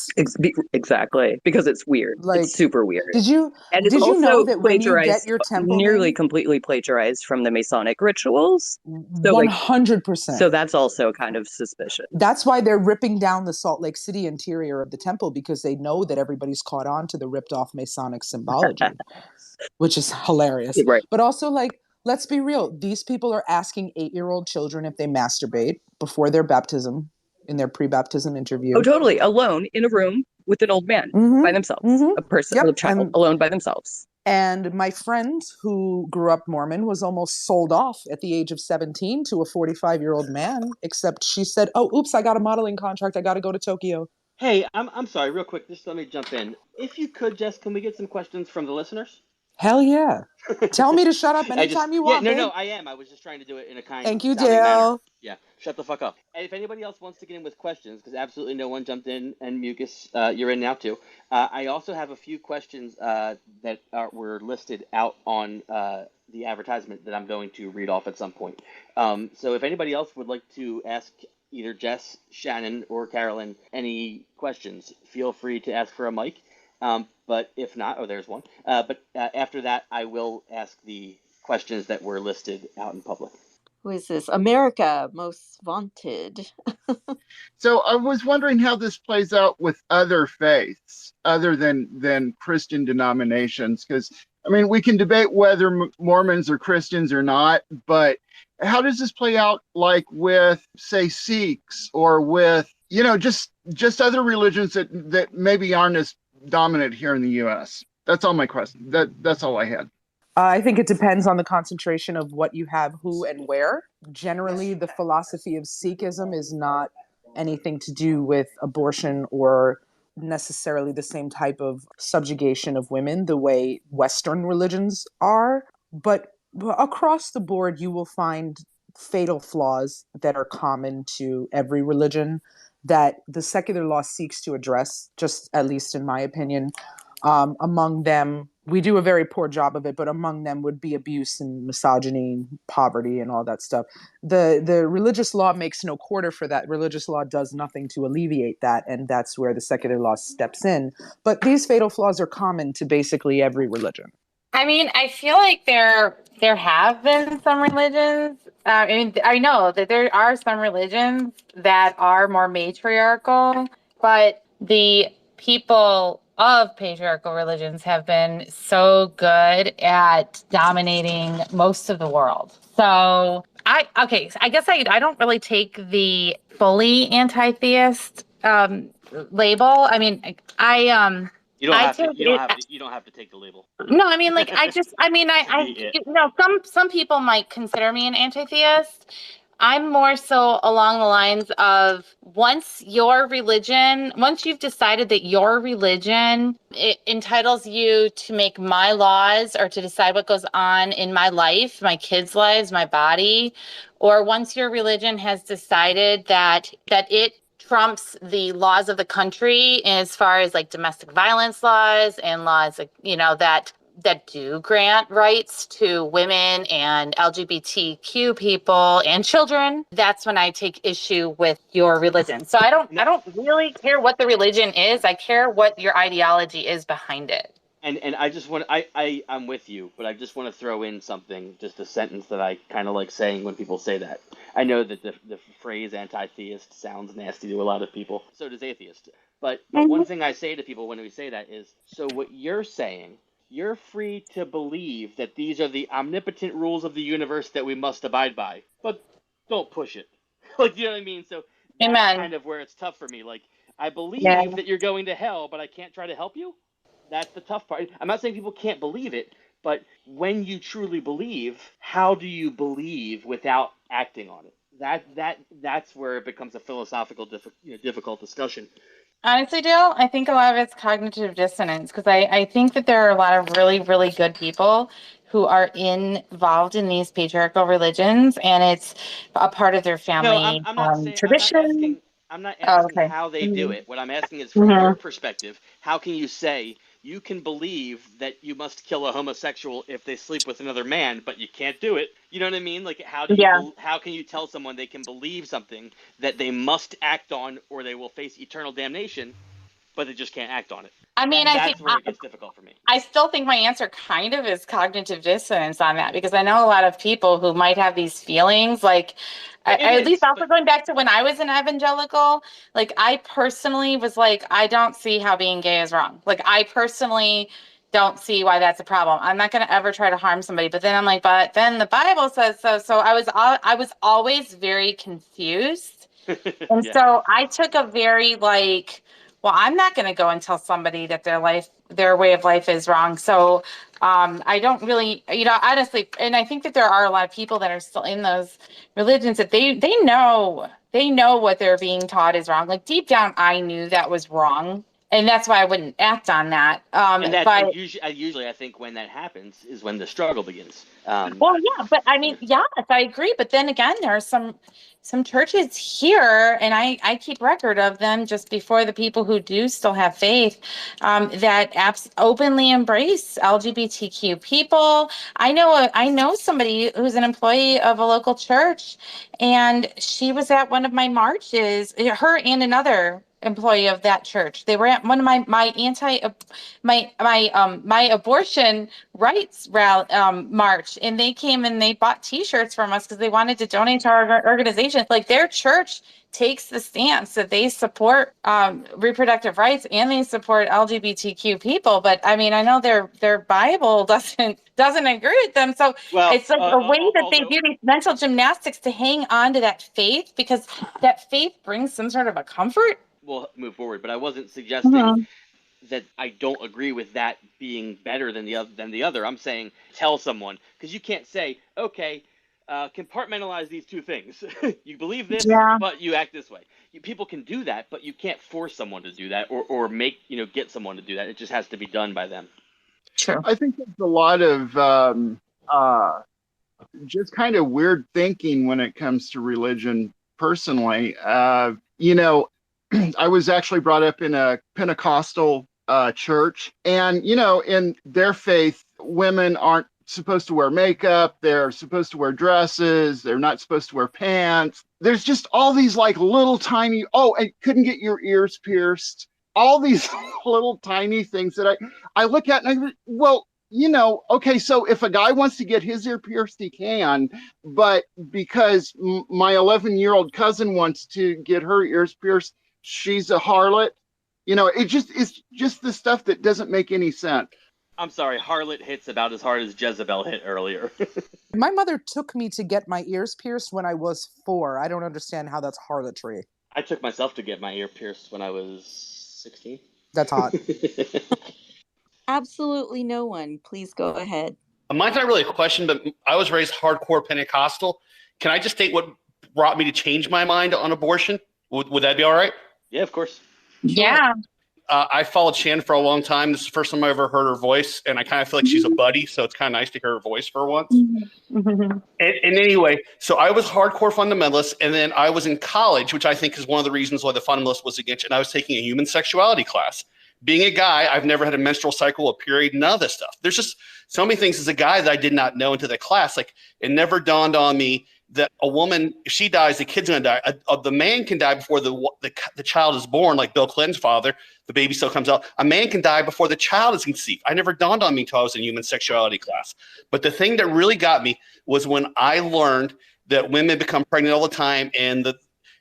Exactly. Because it's weird. Like, it's super weird. Did you know that when you get your temple nearly completely plagiarized from the Masonic rituals? So 100%. So that's also kind of suspicious. That's why they're ripping down the Salt Lake City interior of the temple, because they know that everybody's caught on to the ripped off Masonic symbology, which is hilarious. Right. But also, like, let's be real. These people are asking 8-year-old children if they masturbate before their baptism, in their pre-baptism interview. Oh, totally. Alone in a room with an old man by themselves. A person, a child, alone by themselves. And my friend who grew up Mormon was almost sold off at the age of 17 to a 45-year-old man, except she said, oh, oops, I got a modeling contract. I got to go to Tokyo. Hey, I'm sorry, real quick. Just let me jump in. If you could, Jess, can we get some questions from the listeners? Hell yeah. Tell me to shut up anytime you want. No, I am. I was just trying to do it in a kind Thank you, Dale. Yeah, shut the fuck up. And if anybody else wants to get in with questions, because absolutely no one jumped in, and Mucus, you're in now too. I also have a few questions that were listed out on the advertisement that I'm going to read off at some point. So if anybody else would like to ask either Jess, Shannon, or Carolyn any questions, feel free to ask for a mic. But if not, there's one. But after that, I will ask the questions that were listed out in public. who is this? America Most Vaunted. So I was wondering how this plays out with other faiths other than Christian denominations, because I mean we can debate whether Mormons are Christians or not, but how does this play out, like with, say, Sikhs, or with, you know, just other religions that maybe aren't as dominant here in the U.S.? That's all my question. That's all I had. I think it depends on the concentration of what you have, who and where. Generally, the philosophy of Sikhism is not anything to do with abortion or necessarily the same type of subjugation of women the way Western religions are. But across the board, you will find fatal flaws that are common to every religion that the secular law seeks to address, just at least in my opinion. Among them, we do a very poor job of it, but among them would be abuse and misogyny, poverty, and all that stuff. The religious law makes no quarter for that. Religious law does nothing to alleviate that, and that's where the secular law steps in. But these fatal flaws are common to basically every religion. I mean, I feel like there have been some religions. I mean, I know that there are some religions that are more matriarchal, but the people of patriarchal religions have been so good at dominating most of the world. So I guess I don't really take the fully anti-theist label. I mean, You don't have to. You don't have to take the label. No, I mean, like, some people might consider me an anti-theist. I'm more so along the lines of once you've decided that your religion it entitles you to make my laws or to decide what goes on in my life, my kids' lives, my body, or once your religion has decided that it trumps the laws of the country as far as like domestic violence laws and laws, like, you know, that do grant rights to women and LGBTQ people and children, that's when I take issue with your religion. So I don't really care what the religion is. I care what your ideology is behind it. And I just want I'm with you, but I just want to throw in something, just a sentence that I kind of like saying when people say that. I know that the phrase anti-theist sounds nasty to a lot of people. So does atheist. But one thing I say to people when we say that is, so what you're saying, you're free to believe that these are the omnipotent rules of the universe that we must abide by, but don't push it. Like, you know what I mean? So that's Amen. kind of where it's tough for me. Like, I believe that you're going to hell, but I can't try to help you. That's the tough part. I'm not saying people can't believe it, but when you truly believe, how do you believe without acting on it? That's where it becomes a philosophical difficult discussion. Honestly, Dale, I think a lot of it's cognitive dissonance because I think that there are a lot of really, really good people who are involved in these patriarchal religions, and it's a part of their family I'm not saying, tradition. I'm not asking Okay. how they do it. What I'm asking is, from your perspective, how can you say you can believe that you must kill a homosexual if they sleep with another man, but you can't do it? You know what I mean? Like, how can you tell someone they can believe something that they must act on or they will face eternal damnation, but they just can't act on it? I mean, I think that's where it gets difficult for me. I still think my answer kind of is cognitive dissonance on that, because I know a lot of people who might have these feelings, like, at least also going back to when I was an evangelical, like, I personally was like, I don't see how being gay is wrong. Like, I personally don't see why that's a problem. I'm not going to ever try to harm somebody. But then I'm like, but then the Bible says so. So I was always very confused. And so I took a very like, well, I'm not going to go and tell somebody that their way of life is wrong. So I don't really, honestly, and I think that there are a lot of people that are still in those religions that they know what they're being taught is wrong. Like, deep down, I knew that was wrong. And that's why I wouldn't act on that. And usually I think when that happens is when the struggle begins. Well, yeah, but I mean, yes, I agree. But then again, there are some churches here, and I keep record of them just before the people who do still have faith, that openly embrace LGBTQ people. I know somebody who's an employee of a local church, and she was at one of my marches, her and another employee of that church. They were at one of my abortion rights march, and they came and they bought T-shirts from us because they wanted to donate to our organization. Like, their church takes the stance that they support reproductive rights and they support LGBTQ people. But I mean, I know their Bible doesn't agree with them. So it's like a way that they do these mental gymnastics to hang on to that faith, because that faith brings some sort of a comfort. We'll move forward, but I wasn't suggesting that I don't agree with that being better than the other. I'm saying tell someone, because you can't say, okay, compartmentalize these two things. You believe this, but you act this way. People can do that, but you can't force someone to do that or make, get someone to do that. It just has to be done by them. True. I think there's a lot of just kind of weird thinking when it comes to religion personally. I was actually brought up in a Pentecostal church, and in their faith, women aren't supposed to wear makeup, they're supposed to wear dresses, they're not supposed to wear pants. There's just all these like little tiny, and couldn't get your ears pierced, all these little tiny things that I look at and I go, well, okay, so if a guy wants to get his ear pierced, he can, but because my 11-year-old cousin wants to get her ears pierced, she's a harlot. It's just the stuff that doesn't make any sense. I'm sorry, harlot hits about as hard as Jezebel hit earlier. My mother took me to get my ears pierced when I was 4. I don't understand how that's harlotry. I took myself to get my ear pierced when I was 16. That's hot. Absolutely no one. Please go ahead. Mine's not really a question, but I was raised hardcore Pentecostal. Can I just state what brought me to change my mind on abortion? Would that be all right? Yeah, of course. Yeah. I followed Shannon for a long time. This is the first time I ever heard her voice, and I kind of feel like she's a buddy, so it's kind of nice to hear her voice for once. And anyway, so I was hardcore fundamentalist, and then I was in college, which I think is one of the reasons why the fundamentalist was against, and I was taking a human sexuality class. Being a guy, I've never had a menstrual cycle, a period, none of this stuff. There's just so many things as a guy that I did not know into the class. Like, it never dawned on me that a woman, if she dies, the kid's going to die. The man can die before the child is born, like Bill Clinton's father. The baby still comes out. A man can die before the child is conceived. I never dawned on me until I was in human sexuality class. But the thing that really got me was when I learned that women become pregnant all the time and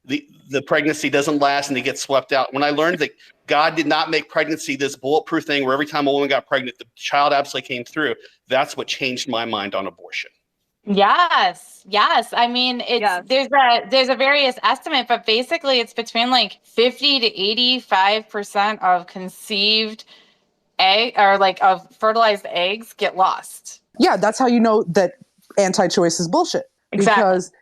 the pregnancy doesn't last and they get swept out. When I learned that God did not make pregnancy this bulletproof thing where every time a woman got pregnant, the child absolutely came through, that's what changed my mind on abortion. Yes. I mean, there's a various estimate, but basically it's between like 50 to 85% of conceived of fertilized eggs get lost. Yeah, that's how you know that anti-choice is bullshit. Exactly. Because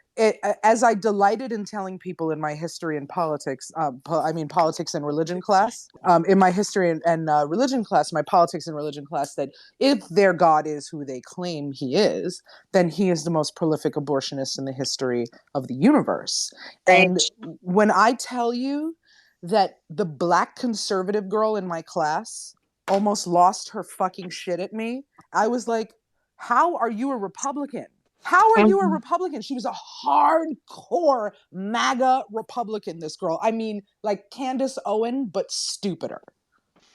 as I delighted in telling people in my history and politics, politics and religion class, in my history and religion class, my politics and religion class, that if their God is who they claim he is, then he is the most prolific abortionist in the history of the universe. And when I tell you that the Black conservative girl in my class almost lost her fucking shit at me, I was like, how are you a Republican? How are you a Republican? She was a hardcore MAGA Republican, this girl. I mean, like Candace Owen, but stupider.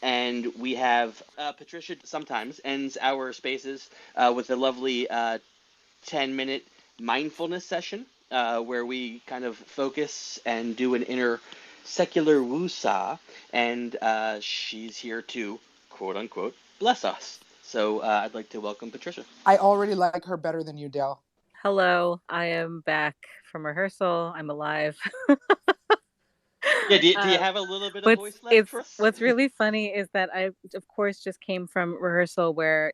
And we have Patricia sometimes ends our spaces with a lovely 10-minute mindfulness session where we kind of focus and do an inner secular woosah. And she's here to, quote unquote, bless us. So I'd like to welcome Patricia. I already like her better than you, Dale. Hello, I am back from rehearsal. I'm alive. Yeah, do you have a little bit of voice left for us? What's really funny is that I, of course, just came from rehearsal where,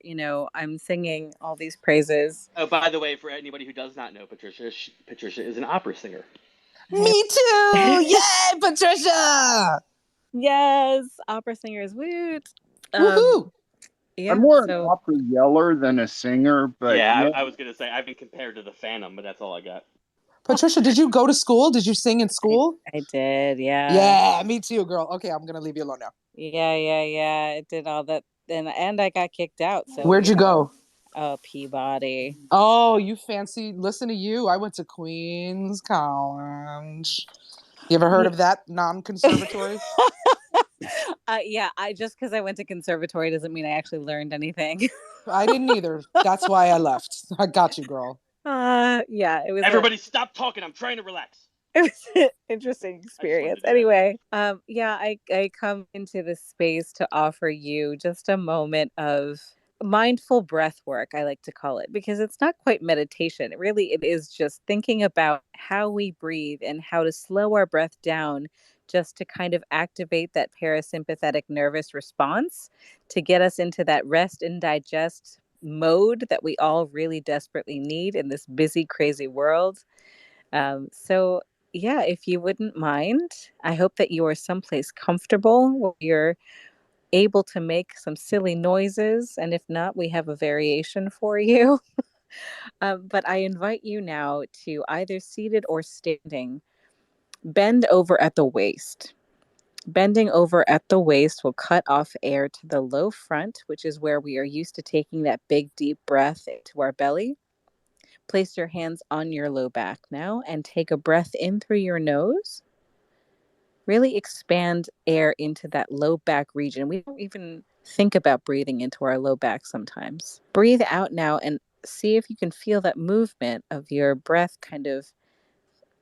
I'm singing all these praises. Oh, by the way, for anybody who does not know Patricia, Patricia is an opera singer. Me too! Yay, Patricia! Yes, opera singers, woot! Woohoo! Yeah, I'm more an opera yeller than a singer, but yeah. I was gonna say I've been compared to the Phantom, but that's all I got. Patricia, did you go to school? Did you sing in school? I did, yeah. Yeah, me too, girl. Okay, I'm gonna leave you alone now. Yeah. I did all that, and I got kicked out. So where'd you go? Peabody. Oh, you fancy? Listen to you. I went to Queens College. You ever heard of that non-conservatory? Yeah, just because I went to conservatory doesn't mean I actually learned anything. I didn't either. That's why I left. I got you, girl. Yeah, it was. Everybody, stop talking. I'm trying to relax. It was an interesting experience. Anyway, yeah, I come into this space to offer you just a moment of mindful breath work, I like to call it, because it's not quite meditation. Really, it is just thinking about how we breathe and how to slow our breath down just to kind of activate that parasympathetic nervous response to get us into that rest and digest mode that we all really desperately need in this busy, crazy world. So, yeah, if you wouldn't mind, I hope that you are someplace comfortable where you're able to make some silly noises. And if not, we have a variation for you. But I invite you now to either seated or standing, bend over at the waist. Bending over at the waist will cut off air to the low front, which is where we are used to taking that big, deep breath into our belly. Place your hands on your low back now and take a breath in through your nose. Really expand air into that low back region. We don't even think about breathing into our low back sometimes. Breathe out now and see if you can feel that movement of your breath kind of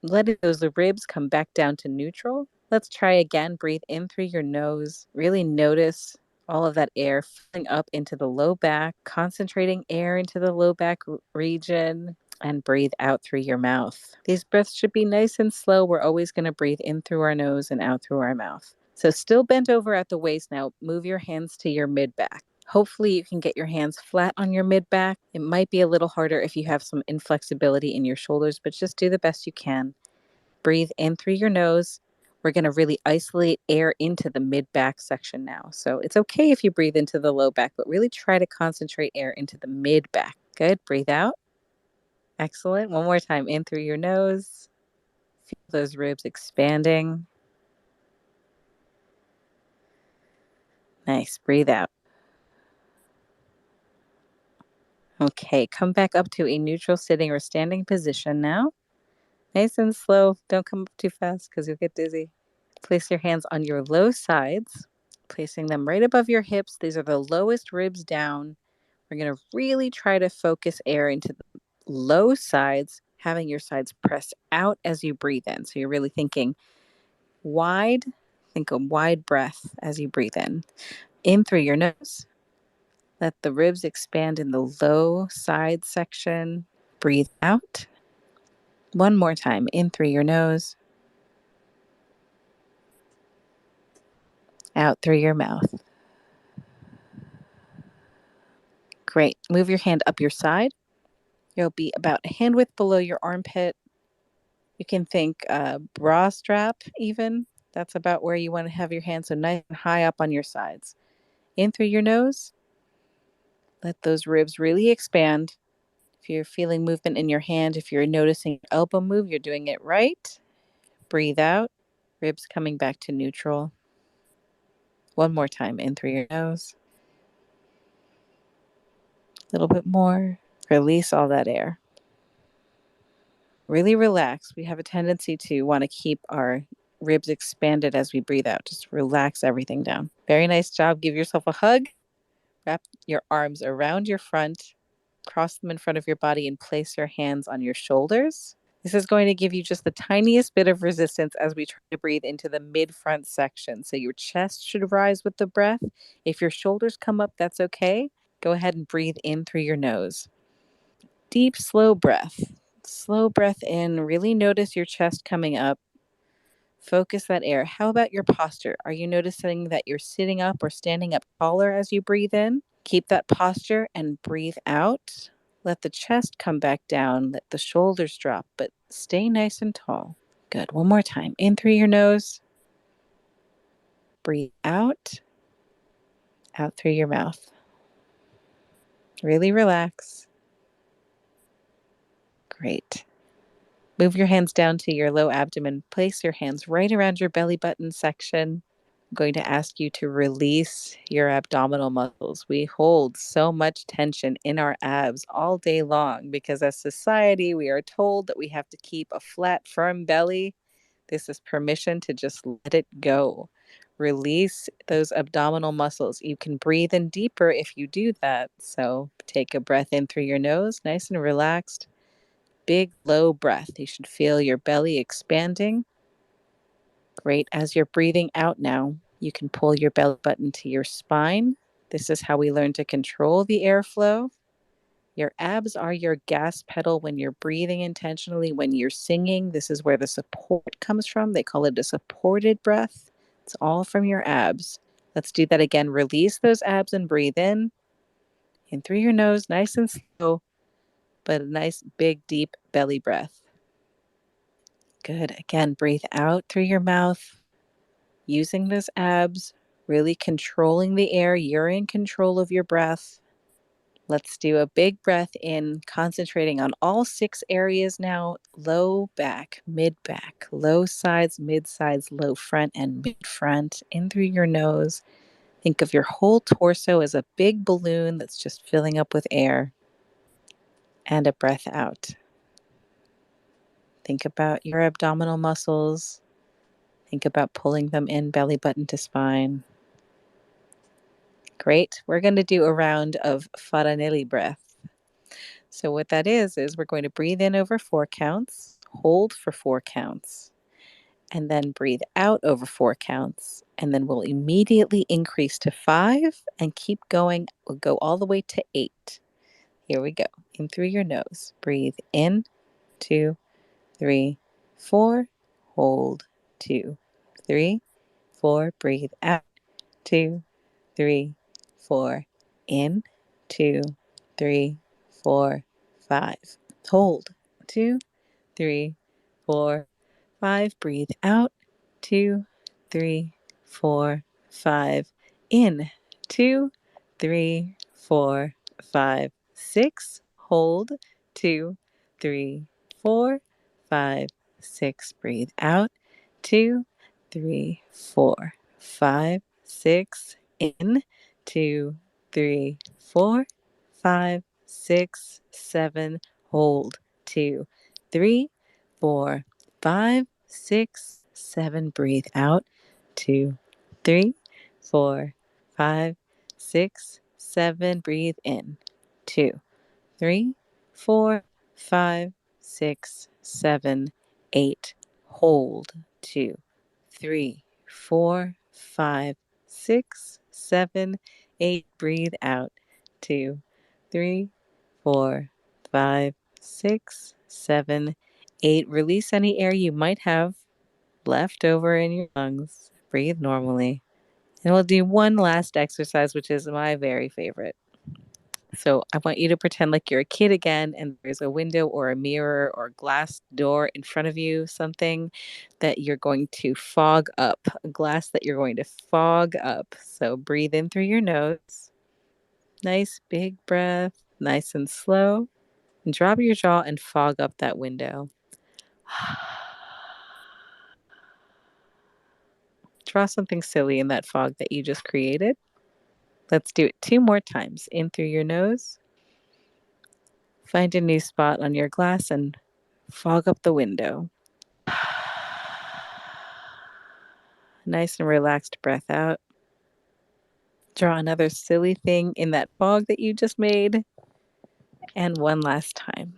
letting those ribs come back down to neutral. Let's try again. Breathe in through your nose. Really notice all of that air filling up into the low back, concentrating air into the low back region, and breathe out through your mouth. These breaths should be nice and slow. We're always going to breathe in through our nose and out through our mouth. So still bent over at the waist now. Move your hands to your mid back. Hopefully you can get your hands flat on your mid back. It might be a little harder if you have some inflexibility in your shoulders, but just do the best you can. Breathe in through your nose. We're going to really isolate air into the mid back section now. So it's okay if you breathe into the low back, but really try to concentrate air into the mid back. Good. Breathe out. Excellent. One more time. In through your nose. Feel those ribs expanding. Nice. Breathe out. Okay. Come back up to a neutral sitting or standing position now. Nice and slow. Don't come up too fast because you'll get dizzy. Place your hands on your low sides, placing them right above your hips. These are the lowest ribs down. We're going to really try to focus air into the low sides, having your sides press out as you breathe in. So you're really thinking wide. Think a wide breath as you breathe in. In through your nose. Let the ribs expand in the low side section. Breathe out. One more time. In through your nose. Out through your mouth. Great. Move your hand up your side. You'll be about a hand width below your armpit. You can think bra strap even. That's about where you want to have your hands, so nice and high up on your sides. In through your nose. Let those ribs really expand. If you're feeling movement in your hand, if you're noticing your elbow move, you're doing it right. Breathe out. Ribs coming back to neutral. One more time. In through your nose. A little bit more. Release all that air. Really relax. We have a tendency to want to keep our ribs expanded as we breathe out. Just relax everything down. Very nice job. Give yourself a hug. Wrap your arms around your front. Cross them in front of your body and place your hands on your shoulders. This is going to give you just the tiniest bit of resistance as we try to breathe into the mid-front section. So your chest should rise with the breath. If your shoulders come up, that's okay. Go ahead and breathe in through your nose. Deep, slow breath. Slow breath in. Really notice your chest coming up. Focus that air. How about your posture? Are you noticing that you're sitting up or standing up taller as you breathe in? Keep that posture and breathe out. Let the chest come back down. Let the shoulders drop, but stay nice and tall. Good. One more time. In through your nose. Breathe out. Out through your mouth. Really relax. Great. Move your hands down to your low abdomen. Place your hands right around your belly button section. I'm going to ask you to release your abdominal muscles. We hold so much tension in our abs all day long because as society, we are told that we have to keep a flat, firm belly. This is permission to just let it go. Release those abdominal muscles. You can breathe in deeper if you do that. So take a breath in through your nose, nice and relaxed. Big, low breath. You should feel your belly expanding. Great. As you're breathing out now, you can pull your belly button to your spine. This is how we learn to control the airflow. Your abs are your gas pedal when you're breathing intentionally. When you're singing, this is where the support comes from. They call it a supported breath. It's all from your abs. Let's do that again. Release those abs and breathe in through your nose, nice and slow, but a nice, big, deep belly breath. Good. Again, breathe out through your mouth, using those abs, really controlling the air. You're in control of your breath. Let's do a big breath in, concentrating on all 6 areas now. Low back, mid back, low sides, mid sides, low front, and mid front. In through your nose. Think of your whole torso as a big balloon that's just filling up with air. And a breath out. Think about your abdominal muscles. Think about pulling them in, belly button to spine. Great. We're going to do a round of Faranelli breath. So what that is we're going to breathe in over 4 counts, hold for 4 counts, and then breathe out over 4 counts. And then we'll immediately increase to 5 and keep going. We'll go all the way to 8. Here we go. In through your nose. Breathe in, 2, 3, 4. Hold, 2, 3, 4. Breathe out, 2, 3, 4. In, 2, 3, 4, 5. Hold, 2, 3, 4, 5. Breathe out, 2, 3, 4, 5. In, 2, 3, 4, 5, 6. Hold, 2, 3, 4, 5, 6. Breathe out, 2, 3, 4, 5, 6. In, 2, 3, 4, 5, 6, 7. Hold, 2, 3, 4, 5, 6, 7. Breathe out, 2, 3, 4, 5, 6, 7. Breathe in, 2, 3, 4, 5, 6, 7, 8. Hold, 2, 3, 4, 5, 6, 7, 8. Breathe out, 2, 3, 4, 5, 6, 7, 8. Release any air you might have left over in your lungs. Breathe normally. And we'll do one last exercise, which is my very favorite. So I want you to pretend like you're a kid again, and there's a window or a mirror or glass door in front of you, something that you're going to fog up, a glass that you're going to fog up. So breathe in through your nose. Nice big breath, nice and slow. And drop your jaw and fog up that window. Draw something silly in that fog that you just created. Let's do it 2 more times. In through your nose. Find a new spot on your glass and fog up the window. Nice and relaxed breath out. Draw another silly thing in that fog that you just made. And one last time.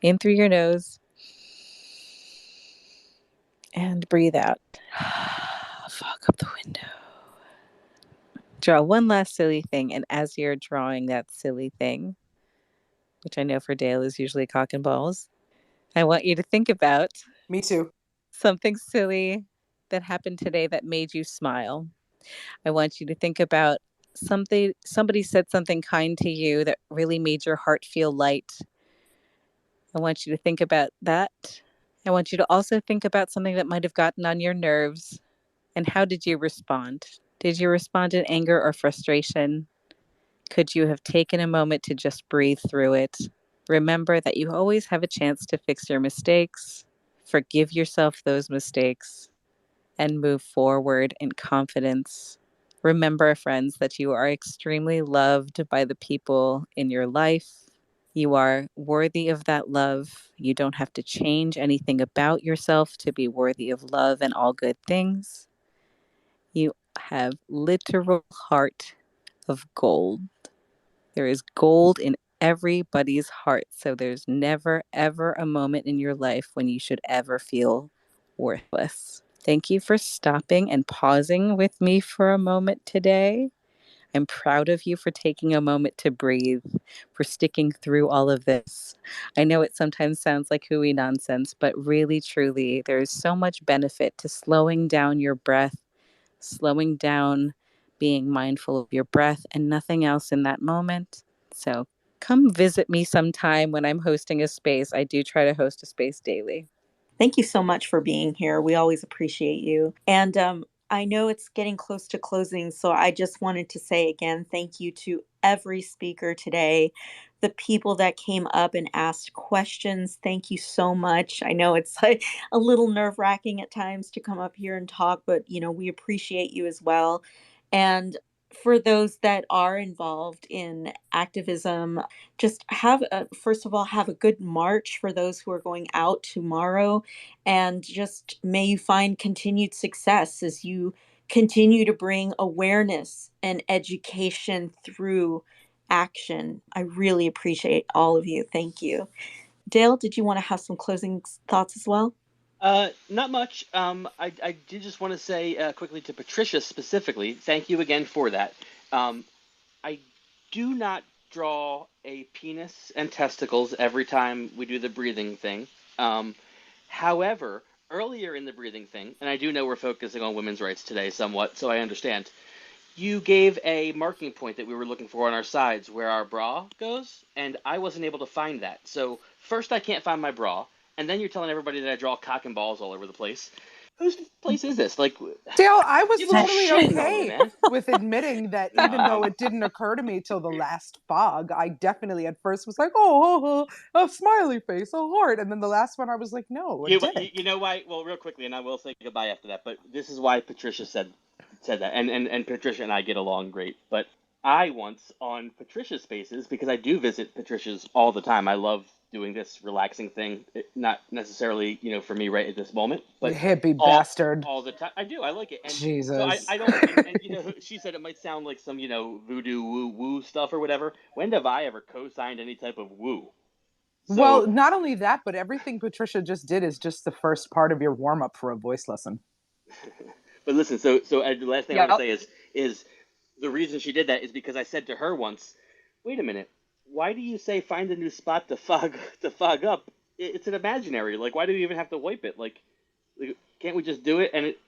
In through your nose. And breathe out. Fog up the window. Draw one last silly thing. And as you're drawing that silly thing, which I know for Dale is usually cock and balls, I want you to think about... Me too. Something silly that happened today that made you smile. I want you to think about somebody said something kind to you that really made your heart feel light. I want you to think about that. I want you to also think about something that might have gotten on your nerves. And how did you respond? Did you respond in anger or frustration? Could you have taken a moment to just breathe through it? Remember that you always have a chance to fix your mistakes. Forgive yourself those mistakes and move forward in confidence. Remember, friends, that you are extremely loved by the people in your life. You are worthy of that love. You don't have to change anything about yourself to be worthy of love and all good things. You have literal heart of gold. There is gold in everybody's heart. So there's never, ever a moment in your life when you should ever feel worthless. Thank you for stopping and pausing with me for a moment today. I'm proud of you for taking a moment to breathe, for sticking through all of this. I know it sometimes sounds like hooey nonsense, but really, truly, there is so much benefit to slowing down your breath, slowing down, being mindful of your breath and nothing else in that moment. So come visit me sometime when I'm hosting a space. I do try to host a space daily. Thank you so much for being here. We always appreciate you. And I know it's getting close to closing, so I just wanted to say again, thank you to every speaker today, the people that came up and asked questions. Thank you so much. I know it's like a little nerve-wracking at times to come up here and talk, but we appreciate you as well. And for those that are involved in activism, just first of all, have a good march for those who are going out tomorrow. And just may you find continued success as you continue to bring awareness and education through action. I really appreciate all of you. Thank you. Dale, did you want to have some closing thoughts as well? Not much. I did just want to say quickly to Patricia specifically, thank you again for that. I do not draw a penis and testicles every time we do the breathing thing. However, earlier in the breathing thing, and I do know we're focusing on women's rights today somewhat, so I understand, you gave a marking point that we were looking for on our sides where our bra goes, and I wasn't able to find that. So first I can't find my bra, and then you're telling everybody that I draw cock and balls all over the place. Whose place is this? Like, Dale, I was people are totally shitting on me, okay man. with admitting that even though it didn't occur to me till the last fog, I definitely at first was like, a smiley face, a heart. And then the last one, I was like, no, it didn't. You know why? Well, real quickly, and I will say goodbye after that, but this is why Patricia said that. And Patricia and I get along great. But I once on Patricia's spaces, because I do visit Patricia's all the time. I love doing this relaxing thing. Not necessarily, for me right at this moment, but you hippie bastard. All the time. I do. I like it. And Jesus. so I don't. And she said it might sound like some voodoo woo stuff or whatever. When have I ever co-signed any type of woo? So, well, not only that, but everything Patricia just did is just the first part of your warm-up for a voice lesson. But listen, so the last thing I want to say is the reason she did that is because I said to her once, wait a minute, why do you say find a new spot to fog up? It's an imaginary. Like, why do you even have to wipe it? Like can't we just do it and it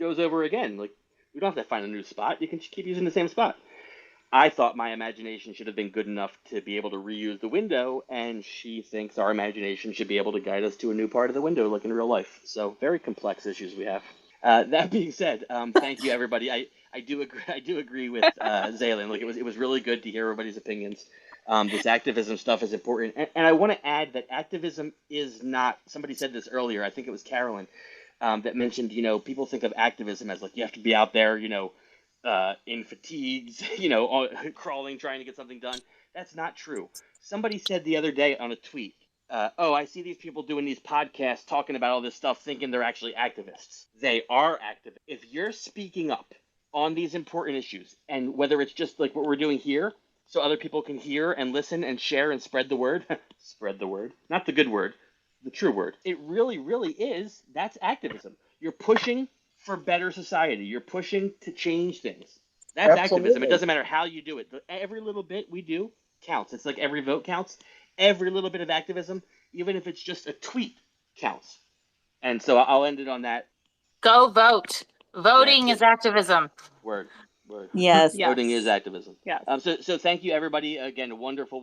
goes over again? Like, we don't have to find a new spot. You can just keep using the same spot. I thought my imagination should have been good enough to be able to reuse the window, and she thinks our imagination should be able to guide us to a new part of the window, like in real life. So very complex issues we have. That being said, thank you everybody. I do agree with Zaylen. Like it was really good to hear everybody's opinions. This activism stuff is important, and I want to add that activism is not. Somebody said this earlier. I think it was Carolyn that mentioned. People think of activism as like you have to be out there. In fatigues, crawling, trying to get something done. That's not true. Somebody said the other day on a tweet, I see these people doing these podcasts talking about all this stuff thinking they're actually activists. They are activists. If you're speaking up on these important issues, and whether it's just like what we're doing here, so other people can hear and listen and share and spread the word, spread the word, not the good word, the true word. It really, really is. That's activism. You're pushing for better society. You're pushing to change things. That's activism. It doesn't matter how you do it. Every little bit we do counts. It's like every vote counts. Every little bit of activism, even if it's just a tweet, counts. And so I'll end it on that. Go vote. Voting is activism. Word. Yes. Voting is activism. Yes. So thank you, everybody. Again, wonderful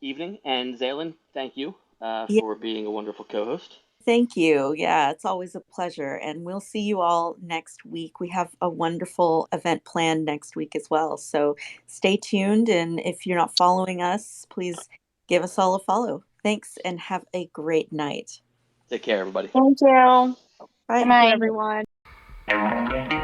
evening. And Zaylen, thank you for being a wonderful co-host. Thank you. Yeah, it's always a pleasure. And we'll see you all next week. We have a wonderful event planned next week as well. So stay tuned. And if you're not following us, please give us all a follow. Thanks and have a great night. Take care, everybody. Thank you. Bye. Good night. Thank you, everyone.